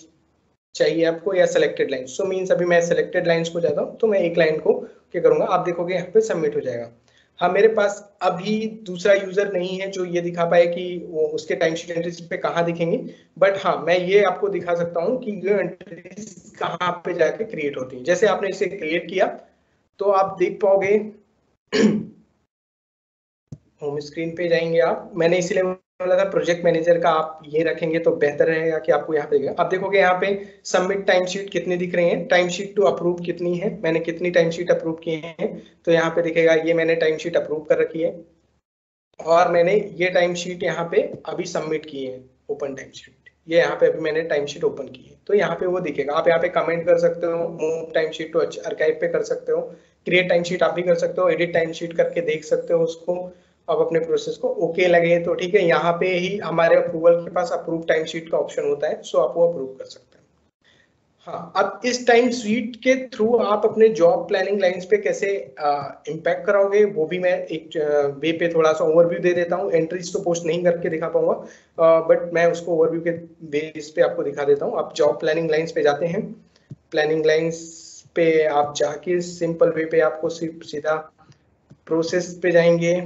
चाहिए आपको या सिलेक्टेड लाइन। सो मीन्स अभी मैं सिलेक्टेड लाइन्स को जाता हूँ तो मैं एक लाइन को क्या करूंगा, आप देखोगे यहाँ पे सबमिट हो जाएगा। हाँ, मेरे पास अभी दूसरा यूजर नहीं है जो ये दिखा पाए कि वो उसके टाइम शीट एंट्रीज पे कहाँ दिखेंगी, बट हाँ मैं ये आपको दिखा सकता हूँ कि ये एंट्रीज कहाँ पे जाके क्रिएट होती है। जैसे आपने इसे क्रिएट किया तो आप देख पाओगे होम स्क्रीन पे जाएंगे आप, मैंने इसीलिए बोला था प्रोजेक्ट मैनेजर का आप ये रखेंगे तो बेहतर रहेगा कि आपको यहाँ पे दिखेगा। आप देखोगे यहाँ पे सबमिट टाइम शीट कितनी दिख रही है, टाइम शीट टू अप्रूव कितनी है, मैंने कितनी टाइम शीट अप्रूव किए हैं, तो यहाँ पे दिखेगा ये मैंने टाइम शीट अप्रूव कर रखी है, और मैंने ये टाइम शीट यहाँ पे अभी सबमिट की है ओपन टाइम शीट, ये यहाँ पे अभी मैंने टाइम शीट ओपन की है, तो यहाँ पे वो दिखेगा। आप यहाँ पे कमेंट कर सकते हो, move time sheet to archive पे कर सकते हो, क्रिएट टाइम शीट आप भी कर सकते हो, एडिट टाइम शीट करके देख सकते हो उसको। अब अपने प्रोसेस को ओके लगे तो ठीक है, यहाँ पे ही हमारे अप्रूवल के पास अप्रूव टाइम शीट का ऑप्शन होता है, सो आप वो अप्रूव कर सकते हैं। हाँ, अब इस टाइम शीट के थ्रू आप अपने जॉब प्लानिंग लाइंस पे कैसे इम्पैक्ट कराओगे, वो भी मैं एक वे पे थोड़ा सा ओवरव्यू दे देता हूँ। एंट्रीज तो पोस्ट नहीं करके दिखा पाऊंगा, बट मैं उसको ओवरव्यू के बेस पे आपको दिखा देता हूँ। आप जॉब प्लानिंग लाइंस पे जाते हैं, प्लानिंग लाइंस पे आप जाके सिंपल वे पे आपको सीधा प्रोसेस पे जाएंगे।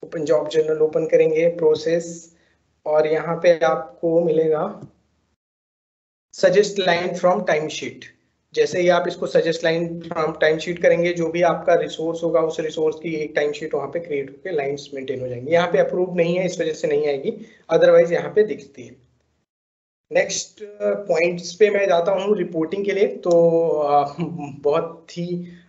ओपन जॉब जर्नल ओपन करेंगे, प्रोसेस, और यहाँ पे आपको मिलेगा suggest line from time sheet. जैसे ही आप इसको suggest line from time sheet करेंगे, जो भी आपका रिसोर्स होगा उस रिसोर्स की एक टाइम शीट वहां पे क्रिएट होकर लाइंस मेंटेन हो जाएंगी। यहाँ पे अप्रूव नहीं है, इस वजह से नहीं आएगी, अदरवाइज यहाँ पे दिखती है। नेक्स्ट पॉइंट्स पे मैं जाता हूँ रिपोर्टिंग के लिए। तो बहुत ही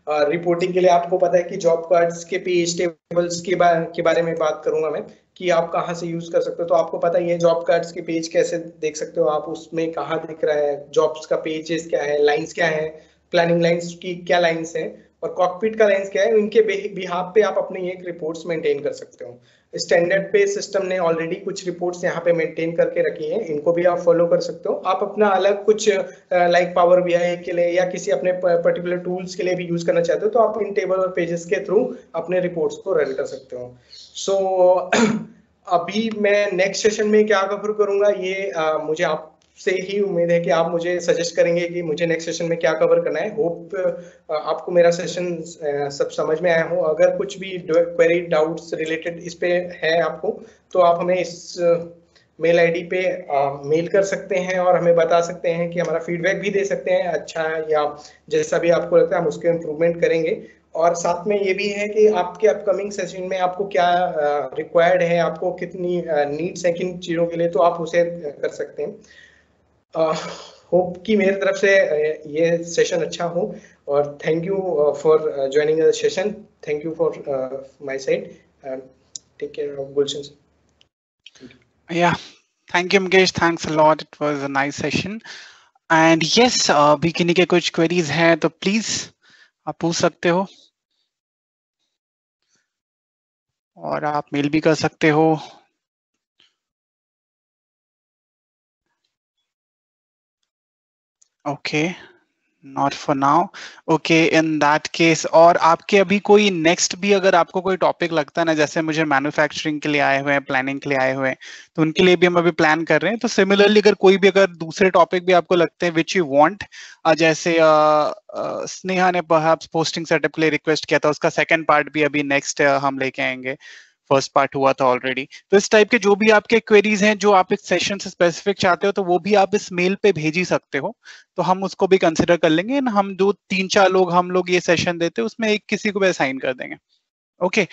रिपोर्टिंग के लिए आपको पता है कि जॉब कार्ड्स के पेज टेबल्स के बारे में बात करूंगा मैं, कि आप कहाँ से यूज कर सकते हो। तो आपको पता ही है जॉब कार्ड्स के पेज कैसे देख सकते हो आप, उसमें कहाँ दिख रहा है, जॉब्स का पेजेस क्या है, लाइंस क्या है, प्लानिंग लाइंस की क्या लाइंस है, और कॉकपिट का लाइंस क्या है। इनके बिहाफ पे आप अपनी एक रिपोर्ट्स मेंटेन कर सकते हो। स्टैंडर्ड पे सिस्टम ने ऑलरेडी कुछ रिपोर्ट्स यहाँ पे मेंटेन करके रखी हैं, इनको भी आप फॉलो कर सकते हो। आप अपना अलग कुछ लाइक पावर बीआई के लिए या किसी अपने पर्टिकुलर टूल्स के लिए भी यूज करना चाहते हो, तो आप इन टेबल और पेजेस के थ्रू अपने रिपोर्ट्स को रन कर सकते हो। सो अभी मैं नेक्स्ट सेशन में क्या कवर करूंगा, ये मुझे आपसे ही उम्मीद है कि आप मुझे सजेस्ट करेंगे कि मुझे नेक्स्ट सेशन में क्या कवर करना है। होप आपको मेरा सेशन सब समझ में आया हो। अगर कुछ भी क्वेरी डाउट्स रिलेटेड इस पे है आपको, तो आप हमें इस मेल आईडी पे मेल कर सकते हैं और हमें बता सकते हैं कि हमारा फीडबैक भी दे सकते हैं, अच्छा या जैसा भी आपको लगता है हम उसके इम्प्रूवमेंट करेंगे। और साथ में ये भी है कि आपके अपकमिंग सेशन में आपको क्या रिक्वायर्ड है, आपको कितनी नीड्स है किन चीज़ों के लिए, तो आप उसे कर सकते हैं। होप कि मेरी तरफ से ये सेशन अच्छा हो, और thank you for joining the session. Thank you for my side. Take care of Gulshan. Yeah, thank you Mukesh, thanks a lot, it was a nice session. And yes, भी किन्हीं के कुछ queries हैं तो please आप पूछ सकते हो, और आप मेल भी कर सकते हो। Okay, not for now. Okay, in that case, और आपके अभी कोई नेक्स्ट भी अगर आपको कोई टॉपिक लगता है ना, जैसे मुझे मैन्युफैक्चरिंग के लिए आए हुए हैं, प्लानिंग के लिए आए हुए हैं, तो उनके लिए भी हम अभी प्लान कर रहे हैं। तो सिमिलरली अगर कोई भी अगर दूसरे टॉपिक भी आपको लगते हैं विच यू वांट, जैसे स्नेहा ने परहैप्स पोस्टिंग सेटअप के लिए रिक्वेस्ट किया था, उसका सेकंड पार्ट भी अभी नेक्स्ट हम लेके आएंगे, फर्स्ट पार्ट हुआ था ऑलरेडी। तो इस टाइप के जो भी आपके क्वेरीज हैं जो आप इस सेशन से स्पेसिफिक चाहते हो, तो वो भी आप इस मेल पे भेज ही सकते हो, तो हम उसको भी कंसिडर कर लेंगे। हम जो 3-4 लोग हम लोग ये सेशन देते हैं उसमें एक किसी को भी असाइन कर देंगे। Okay,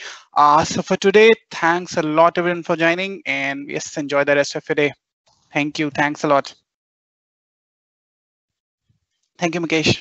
so for today, thanks a lot everyone for joining, and yes, enjoy the rest of your day. Thank you, thanks a lot. Thank you, Mukesh.